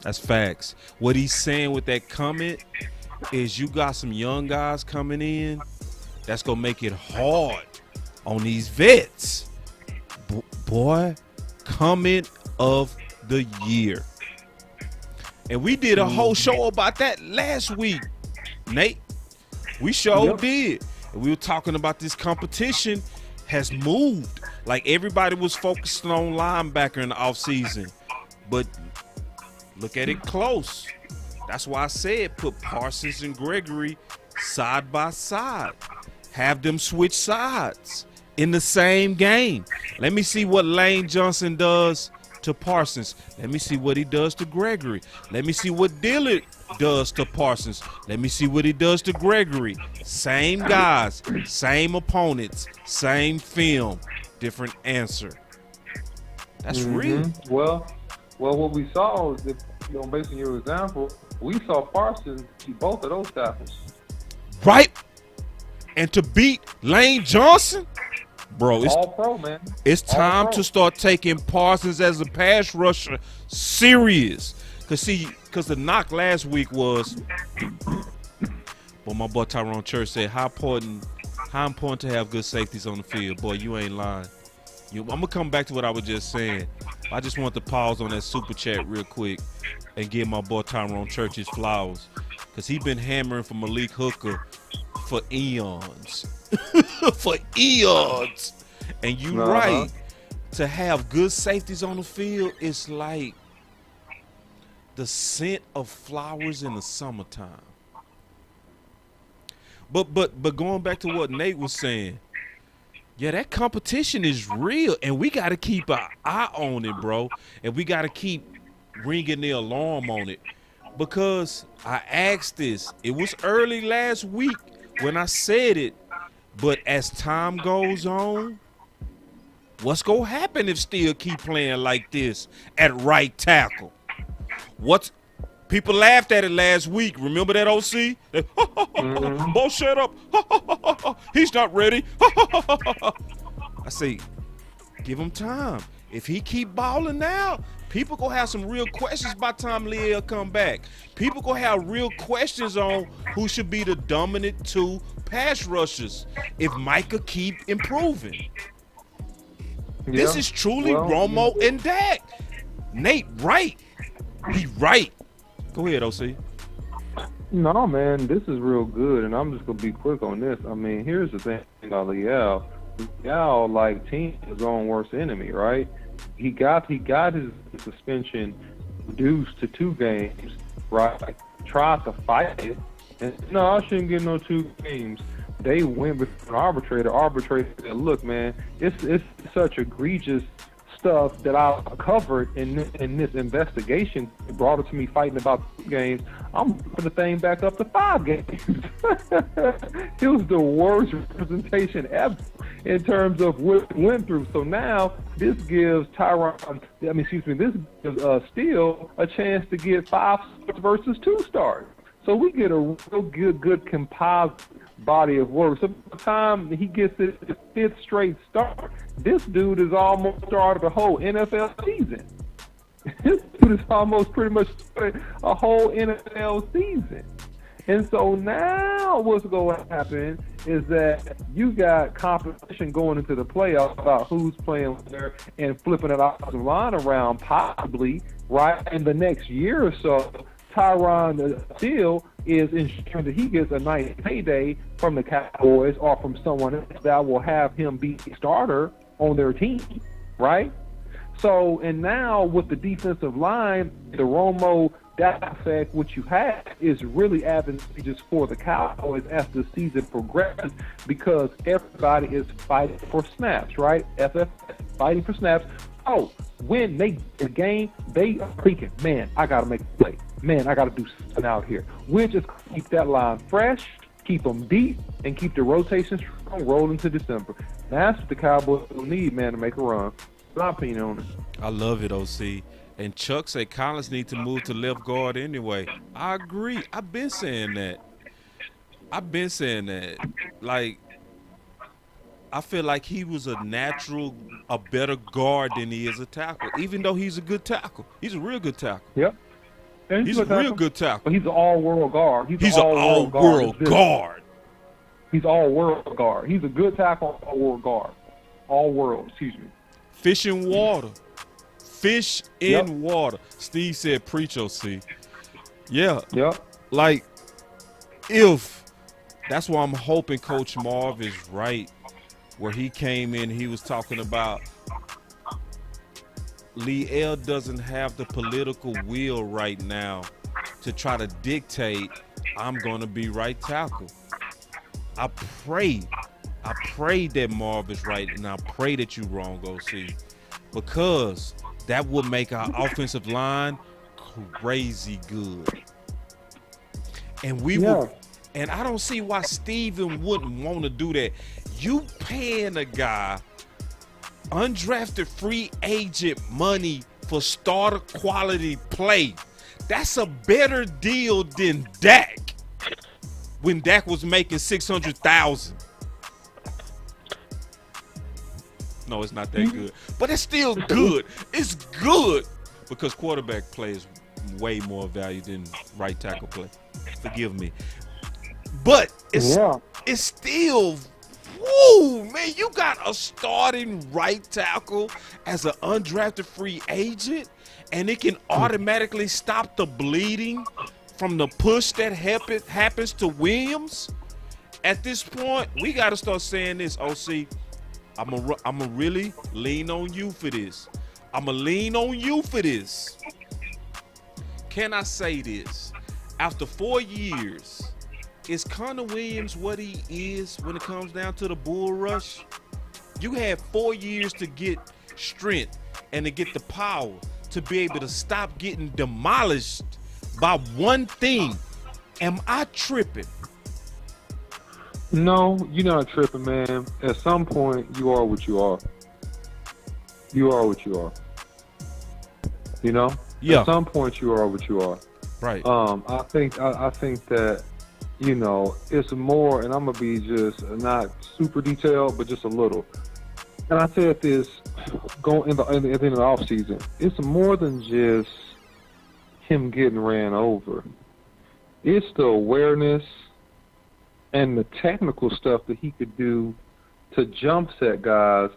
That's facts. What he's saying with that comment is you got some young guys coming in that's going to make it hard on these vets. Boy, comment of the year. And we did a whole show about that last week, Nate. We did. And we were talking about this competition has moved. Like, everybody was focusing on linebacker in the offseason. But look at it close. That's why I said put Parsons and Gregory side by side. Have them switch sides in the same game. Let me see what Lane Johnson does to Parsons. Let me see what he does to Gregory. Let me see what Dillard does to Parsons. Let me see what he does to Gregory. Same guys, same opponents, same film, different answer. That's real. Well, what we saw is that, based on your example, we saw Parsons keep both of those tackles. Right? And to beat Lane Johnson, bro, it's all pro, man. It's time to start taking Parsons as a pass rusher serious. Because the knock last week was, well, my boy Tyrone Church said, how important to have good safeties on the field. Boy, you ain't lying. I'm going to come back to what I was just saying. I just want to pause on that super chat real quick and give my boy Tyrone Church his flowers. Because he been hammering for Malik Hooker for eons. For eons. And you right. To have good safeties on the field, it's like the scent of flowers in the summertime. But going back to what Nate was saying, yeah, that competition is real, and we got to keep an eye on it, bro. And we got to keep ringing the alarm on it. Because I asked this. It was early last week when I said it. But as time goes on, what's going to happen if Steele keep playing like this at right tackle? What's People laughed at it last week. Remember that, OC? Bo, shut up. He's not ready. I say, give him time. If he keep balling now, people gonna have some real questions by the time Liel come back. People gonna have real questions on who should be the dominant 2 pass rushers if Micah keep improving. Yeah. This is truly Romo and Dak. Nate right. He right. Go ahead, OC. No, man, this is real good, and I'm just gonna be quick on this. I mean, here's the thing about Liel. Liel, like, team his own worst enemy, right? He got his suspension reduced to 2 games, right? Tried to fight it, and no, I shouldn't get no 2 games. They went with an arbitrator. Arbitrator said, "Look, man, it's such egregious stuff that I covered in this investigation. It brought it to me fighting about 2 games. I'm putting the thing back up to 5 games." It was the worst representation ever in terms of what we went through. So now this gives Steele a chance to get 5 starts versus 2 starts. So we get a real good composite body of work. So by the time he gets his 5th straight start, this dude is almost started the whole NFL season. This dude is almost pretty much started a whole NFL season. And so now what's going to happen is that you got competition going into the playoffs about who's playing where and flipping it off the line around possibly, right, in the next year or so. Taryn Steele is ensuring that he gets a nice payday from the Cowboys or from someone else that will have him be a starter on their team, right? So, and now with the defensive line, the Romo Dak effect, what you have is really advantageous for the Cowboys as the season progresses because everybody is fighting for snaps, right? FF fighting for snaps. Oh, when they get the game, they are thinking, man, I got to make a play. Man, I got to do something out here. We're just going to keep that line fresh, keep them deep, and keep the rotation strong rolling to December. That's what the Cowboys will need, man, to make a run. My opinion on it. I love it, OC. And Chuck said Collins need to move to left guard anyway. I agree. I've been saying that. Like, I feel like he was a better guard than he is a tackle, even though he's a good tackle. He's a real good tackle. Yep. He's a real good tackle. But he's an all-world guard. He's an all-world guard. He's all-world guard. He's a good tackle, all-world guard. All-world, excuse me. Fish in water. Fish in water. Steve said, preach, OC. Yeah. Yep. Like, that's why I'm hoping Coach Marv is right, where he came in, he was talking about Liel doesn't have the political will right now to try to dictate, I'm going to be right tackle. I pray that Marv is right, and I pray that you're wrong, OC, because that would make our offensive line crazy good. And would, and I don't see why Steven wouldn't want to do that. You paying a guy undrafted free agent money for starter quality play. That's a better deal than Dak when Dak was making $600,000. No, it's not that good, but it's still good. It's good because quarterback play is way more value than right tackle play. Forgive me, but it's still. Woo, man, you got a starting right tackle as an undrafted free agent, and it can automatically stop the bleeding from the push that happens to Williams. At this point, we got to start saying this, OC. I'm a really lean on you for this. Can I say this? After 4 years, is Connor Williams what he is when it comes down to the bull rush? You had 4 years to get strength and to get the power to be able to stop getting demolished by one thing. Am I tripping? No, you're not tripping, man. At some point, you are what you are. You are what you are. You know? Yeah. At some point, you are what you are. Right. I think that, you know, it's more, and I'm gonna be just not super detailed, but just a little. And I said this going at the end of the off season. It's more than just him getting ran over. It's the awareness and the technical stuff that he could do to jump set guys,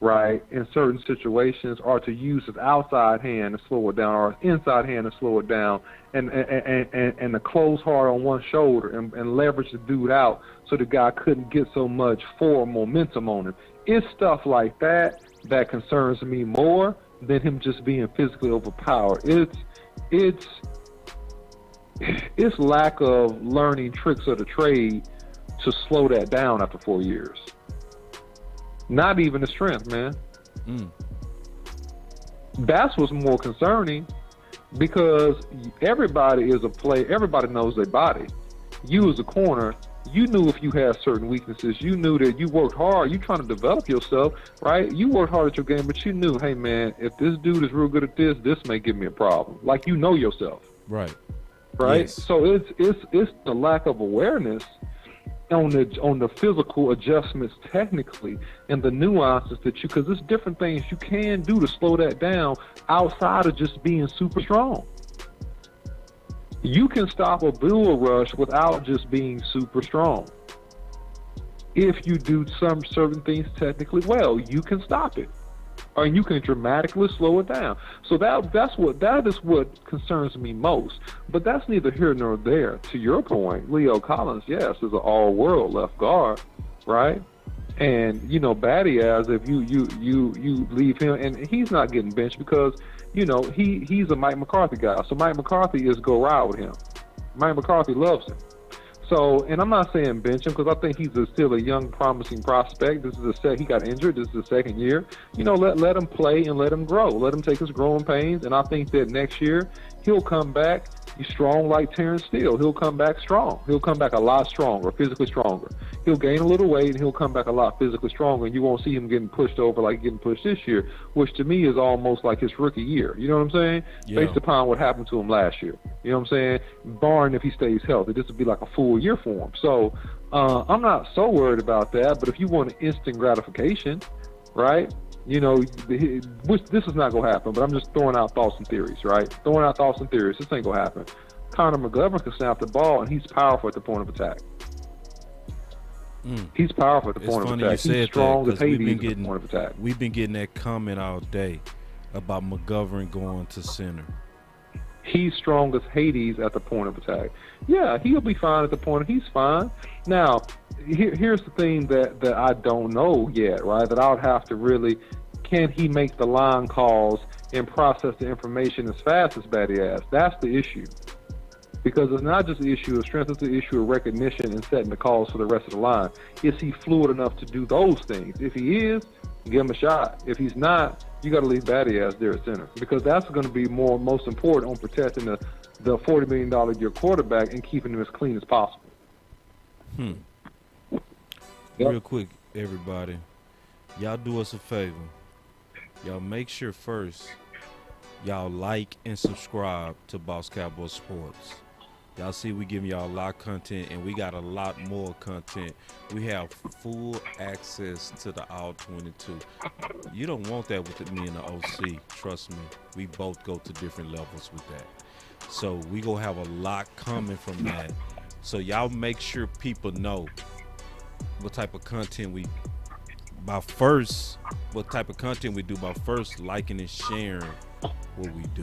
right, in certain situations, or to use his outside hand to slow it down, or his inside hand to slow it down, and to close hard on one shoulder and leverage the dude out so the guy couldn't get so much forward momentum on him. It's stuff like that that concerns me more than him just being physically overpowered. It's lack of learning tricks of the trade to slow that down after 4 years. Not even the strength, man. That's what's more concerning, because everybody is a player. Everybody knows their body. You as a corner, you knew if you had certain weaknesses. You knew that you worked hard. You trying to develop yourself, right? You worked hard at your game, but you knew, hey, man, if this dude is real good at this, this may give me a problem. Like, you know yourself. Right. Right? Yes. So it's the lack of awareness on the physical adjustments technically and the nuances that you, because there's different things you can do to slow that down outside of just being super strong. You can stop a bull rush without just being super strong. If you do some certain things technically well, you can stop it, or you can dramatically slow it down. So that is what concerns me most. But that's neither here nor there. To your point, Leo Collins, yes, is an all-world left guard, right? And you know, Batty, as if you leave him, and he's not getting benched because, you know, he's a Mike McCarthy guy. So Mike McCarthy is go ride with him. Mike McCarthy loves him. So, and I'm not saying bench him, because I think he's still a young, promising prospect. This is he got injured. This is the second year. You know, let him play and let him grow. Let him take his growing pains. And I think that next year he'll come back strong like Taryn Steele. He'll come back strong. He'll come back a lot stronger, physically stronger. He'll gain a little weight and he'll come back a lot physically stronger. And you won't see him getting pushed over like getting pushed this year, which to me is almost like his rookie year. You know what I'm saying? Yeah. Based upon what happened to him last year. You know what I'm saying? Barring if he stays healthy, this would be like a full year for him. So I'm not so worried about that. But if you want instant gratification, right? You know, which this is not going to happen, but I'm just throwing out thoughts and theories, right? Throwing out thoughts and theories. This ain't going to happen. Connor McGovern can snap the ball, and he's powerful at the point of attack. He's powerful at the point of attack. He's strong as Hades at the point of attack. We've been getting that comment all day about McGovern going to center. He's strong as Hades at the point of attack. Yeah, he'll be fine at the point. He's fine. Now, here's the thing that I don't know yet, right? That I would have to really, can he make the line calls and process the information as fast as Batty has? That's the issue. Because it's not just the issue of strength, it's the issue of recognition and setting the calls for the rest of the line. Is he fluid enough to do those things? If he is, give him a shot. If he's not, you got to leave Batty ass there at center, because that's going to be most important on protecting the $40 million a year quarterback and keeping him as clean as possible. Yep. Real quick, everybody, y'all do us a favor. Y'all make sure first y'all like and subscribe to Boss Cowboy Sports. Y'all see we giving y'all a lot of content, and we got a lot more content. We have full access to the All 22. You don't want that with me and the OC. Trust me. We both go to different levels with that. So we going to have a lot coming from that. So y'all make sure people know what type of content we by first liking and sharing what we do.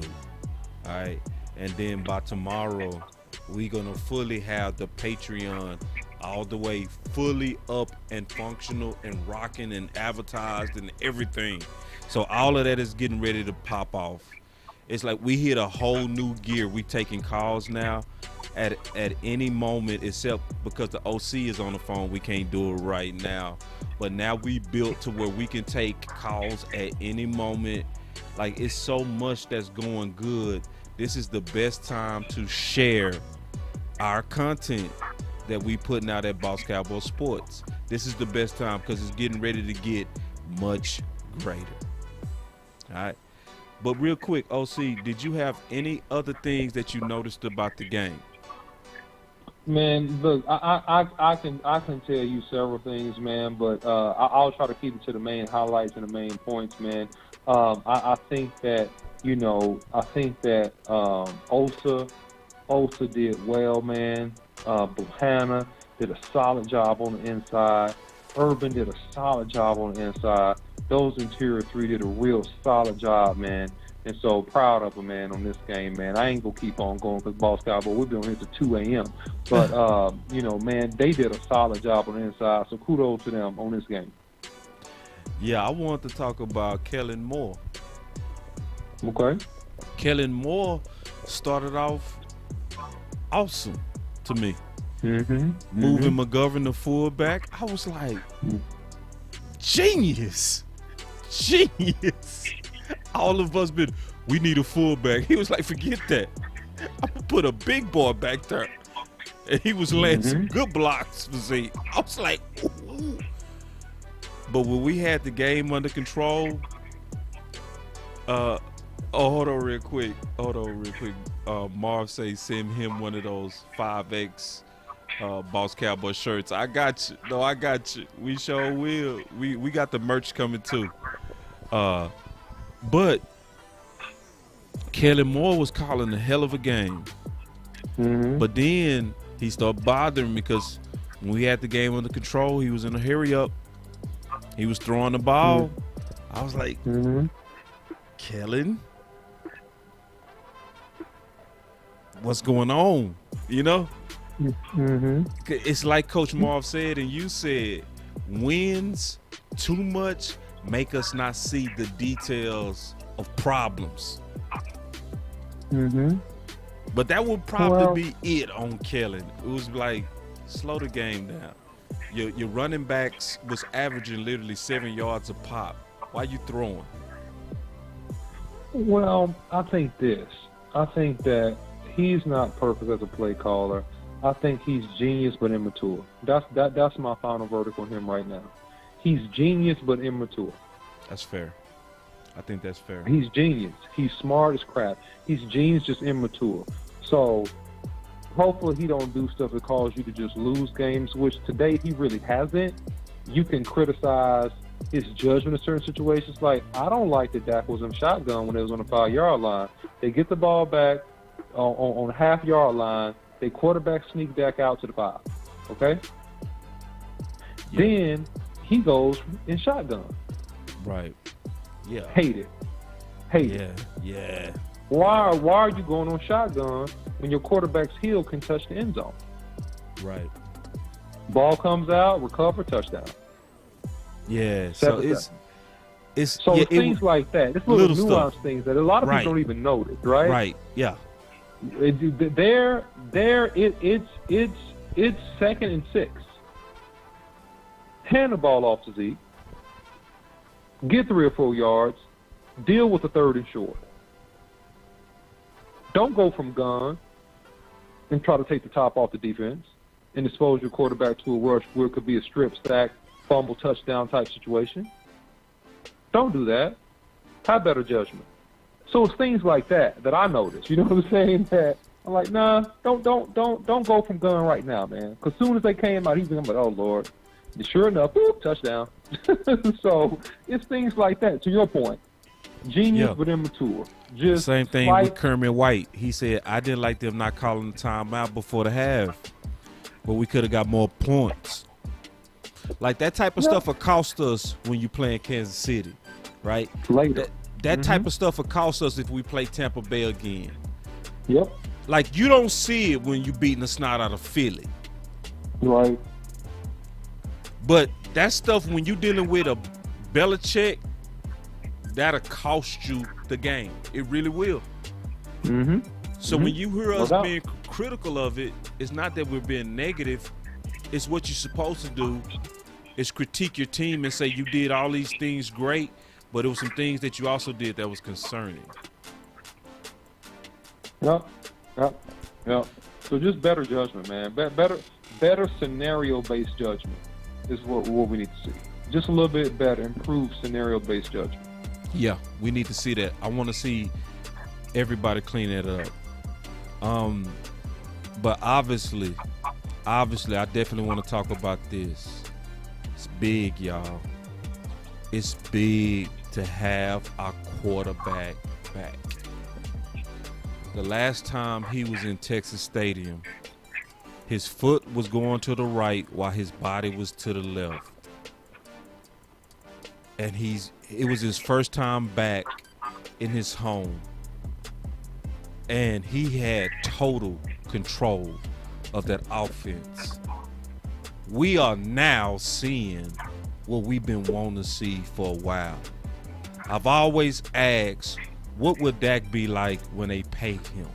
All right. And then by tomorrow, we're going to fully have the Patreon all the way fully up and functional and rocking and advertised and everything. So all of that is getting ready to pop off. It's like we hit a whole new gear. We taking calls now at any moment, except because the OC is on the phone, we can't do it right now. But now we built to where we can take calls at any moment. Like, it's so much that's going good. This is the best time to share our content that we putting out at Boss Cowboy Sports. This is the best time because it's getting ready to get much greater. All right. But real quick, OC, did you have any other things that you noticed about the game? Man, look, I can tell you several things, man, but I'll try to keep it to the main highlights and the main points, man. I think that Osa did well, man. Bohanna did a solid job on the inside. Urban did a solid job on the inside. Those interior three did a real solid job, man. And so proud of them, man, on this game, man. I ain't going to keep on going because Boss Cowboy, we'll be on here to 2 a.m. But, man, they did a solid job on the inside. So kudos to them on this game. Yeah, I wanted to talk about Kellen Moore. Okay. Kellen Moore started off awesome to me. Mm-hmm. Moving McGovern to fullback, I was like, genius. All of us we need a fullback. He was like, forget that. I'm going to put a big boy back there. And he was laying some good blocks for Zeke. I was like, ooh. But when we had the game under control, hold on real quick. Marv say send him one of those 5X Boss Cowboy shirts. I got you. No, I got you. We sure will. We got the merch coming too. But Kellen Moore was calling a hell of a game. Mm-hmm. But then he started bothering me because when we had the game under control, he was in a hurry up. He was throwing the ball. Mm-hmm. I was like, Kellen, what's going on? You know? Mm-hmm. It's like Coach Marv said and you said, wins too much make us not see the details of problems. Mm-hmm. But that would probably be it on Kellen. It was like, slow the game down. Your running backs was averaging literally 7 yards a pop. Why you throwing? Well, I think that he's not perfect as a play caller. I think he's genius but immature. That's my final verdict on him right now. He's genius but immature. That's fair. I think that's fair. He's genius. He's smart as crap. He's genius, just immature. So hopefully he don't do stuff that cause you to just lose games, which today he really hasn't. You can criticize his judgment in certain situations. Like, I don't like that Dak was in shotgun when it was on the 5-yard line. They get the ball back on the half-yard line. They quarterback sneak Dak out to the 5. Okay? Yeah. Then he goes in shotgun. Right. Yeah. Hate it. Yeah. Why are you going on shotgun when your quarterback's heel can touch the end zone? Right. Ball comes out, recover, touchdown. Yeah. It's things like that. It's little nuanced things that a lot of people don't even notice, right? Right. Yeah. It's 2nd and 6. Hand the ball off to Zeke. Get 3 or 4 yards. Deal with the 3rd and short. Don't go from gun and try to take the top off the defense and expose your quarterback to a rush where it could be a strip, stack, fumble, touchdown type situation. Don't do that. Have better judgment. So it's things like that I notice. You know what I'm saying? That I'm like, nah, don't go from gun right now, man. Because soon as they came out, he's like, oh Lord. And sure enough, boop, touchdown. So it's things like that. To your point, genius but immature. Just same thing with Kermit White. He said, I didn't like them not calling the timeout before the half, but we could have got more points. Like that type of stuff will cost us when you play in Kansas City, right? Later. That type of stuff will cost us if we play Tampa Bay again. Yep. Like you don't see it when you beating the snot out of Philly. Right. But that stuff when you dealing with a Belichick, that'll cost you the game. It really will. Mm-hmm. So when you hear us being critical of it, it's not that we're being negative. It's what you're supposed to do is critique your team and say you did all these things great, but it was some things that you also did that was concerning. Yep. So just better judgment, man. Better scenario-based judgment is what we need to see. Just a little bit better, improved scenario-based judgment. Yeah, we need to see that. I want to see everybody clean that up. But obviously, I definitely want to talk about this. It's big, y'all. It's big to have our quarterback back. The last time he was in Texas Stadium, his foot was going to the right while his body was to the left. And it was his first time back in his home. And he had total control of that offense. We are now seeing what we've been wanting to see for a while. I've always asked, what would Dak be like when they paid him?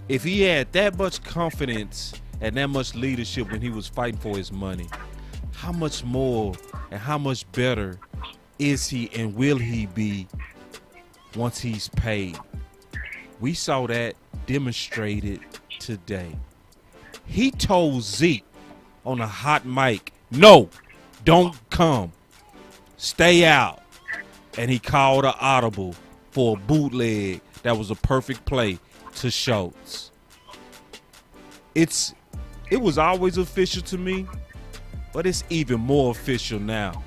If he had that much confidence and that much leadership when he was fighting for his money, how much more and how much better is he and will he be once he's paid? We saw that demonstrated today. He told Zeke on a hot mic, no, don't come. Stay out. And he called an audible for a bootleg that was a perfect play to Schultz. It was always official to me, but it's even more official now.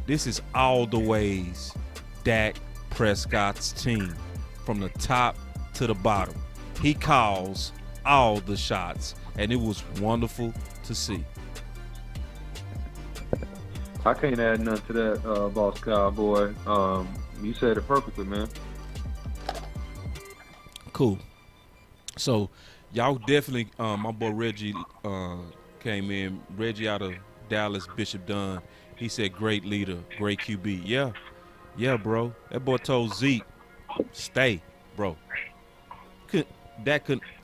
This is all the ways Dak Prescott's team, from the top to the bottom. He calls all the shots, and it was wonderful to see. I can't add nothing to that, Boss Cowboy. You said it perfectly, man. Cool. So, y'all definitely, my boy Reggie came in. Reggie out of Dallas, Bishop Dunn. He said, great leader, great QB. Yeah, bro. That boy told Zeke, stay, bro.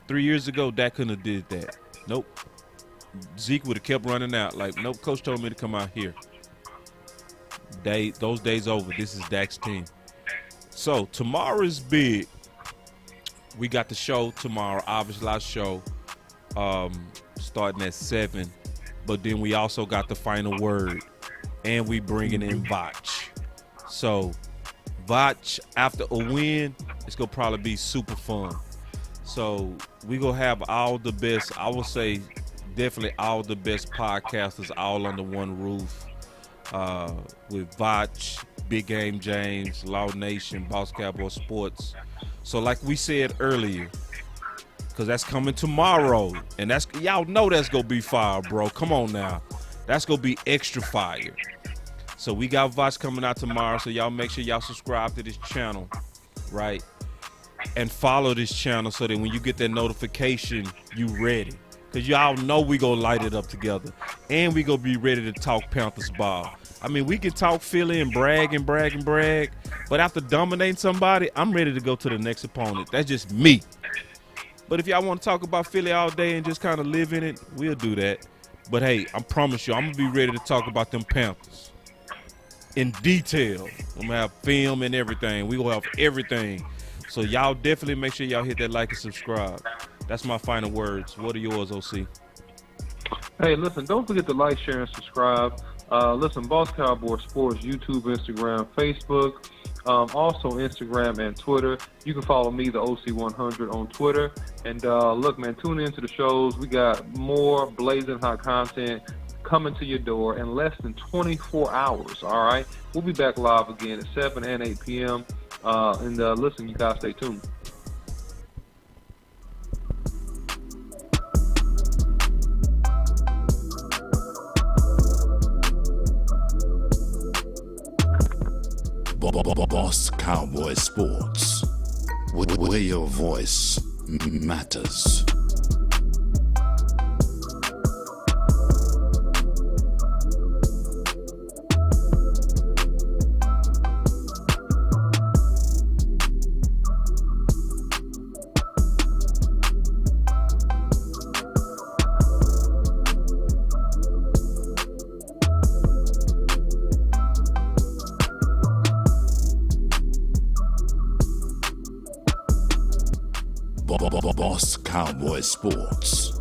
3 years ago, Dak couldn't have did that. Nope. Zeke would have kept running out. Like, nope, coach told me to come out here. Those days over. This is Dak's team. So tomorrow is big. We got the show tomorrow, obviously our show, starting at 7. But then we also got the final word, and we bringing in Vach. So Vach, after a win, it's gonna probably be super fun. So we gonna have all the best. I would say definitely all the best podcasters all under one roof. With Vach, Big Game James, Law Nation, Boss Cowboy Sports. So like we said earlier, because that's coming tomorrow, and that's, y'all know that's gonna be fire, bro. Come on now, that's gonna be extra fire. So we got Vach coming out tomorrow, so y'all make sure y'all subscribe to this channel, right? And follow this channel so that when you get that notification, you ready. Because y'all know we gonna light it up together. And we gonna be ready to talk Panthers ball. I mean, we can talk Philly and brag and brag and brag, but after dominating somebody, I'm ready to go to the next opponent. That's just me. But if y'all want to talk about Philly all day and just kind of live in it, we'll do that. But hey, I promise you, I'm gonna be ready to talk about them Panthers in detail. I'm gonna have film and everything. We gonna have everything. So y'all definitely make sure y'all hit that like and subscribe. That's my final words. What are yours, OC? Hey, listen, don't forget to like, share, and subscribe. Listen, Boss Cowboy Sports, YouTube, Instagram, Facebook, also Instagram and Twitter. You can follow me, the OC100, on Twitter. And look, man, tune into the shows. We got more blazing hot content coming to your door in less than 24 hours, all right? We'll be back live again at 7 and 8 p.m. And listen, you guys stay tuned. Boss Cowboy Sports, where your voice matters. Boss Cowboy Sports.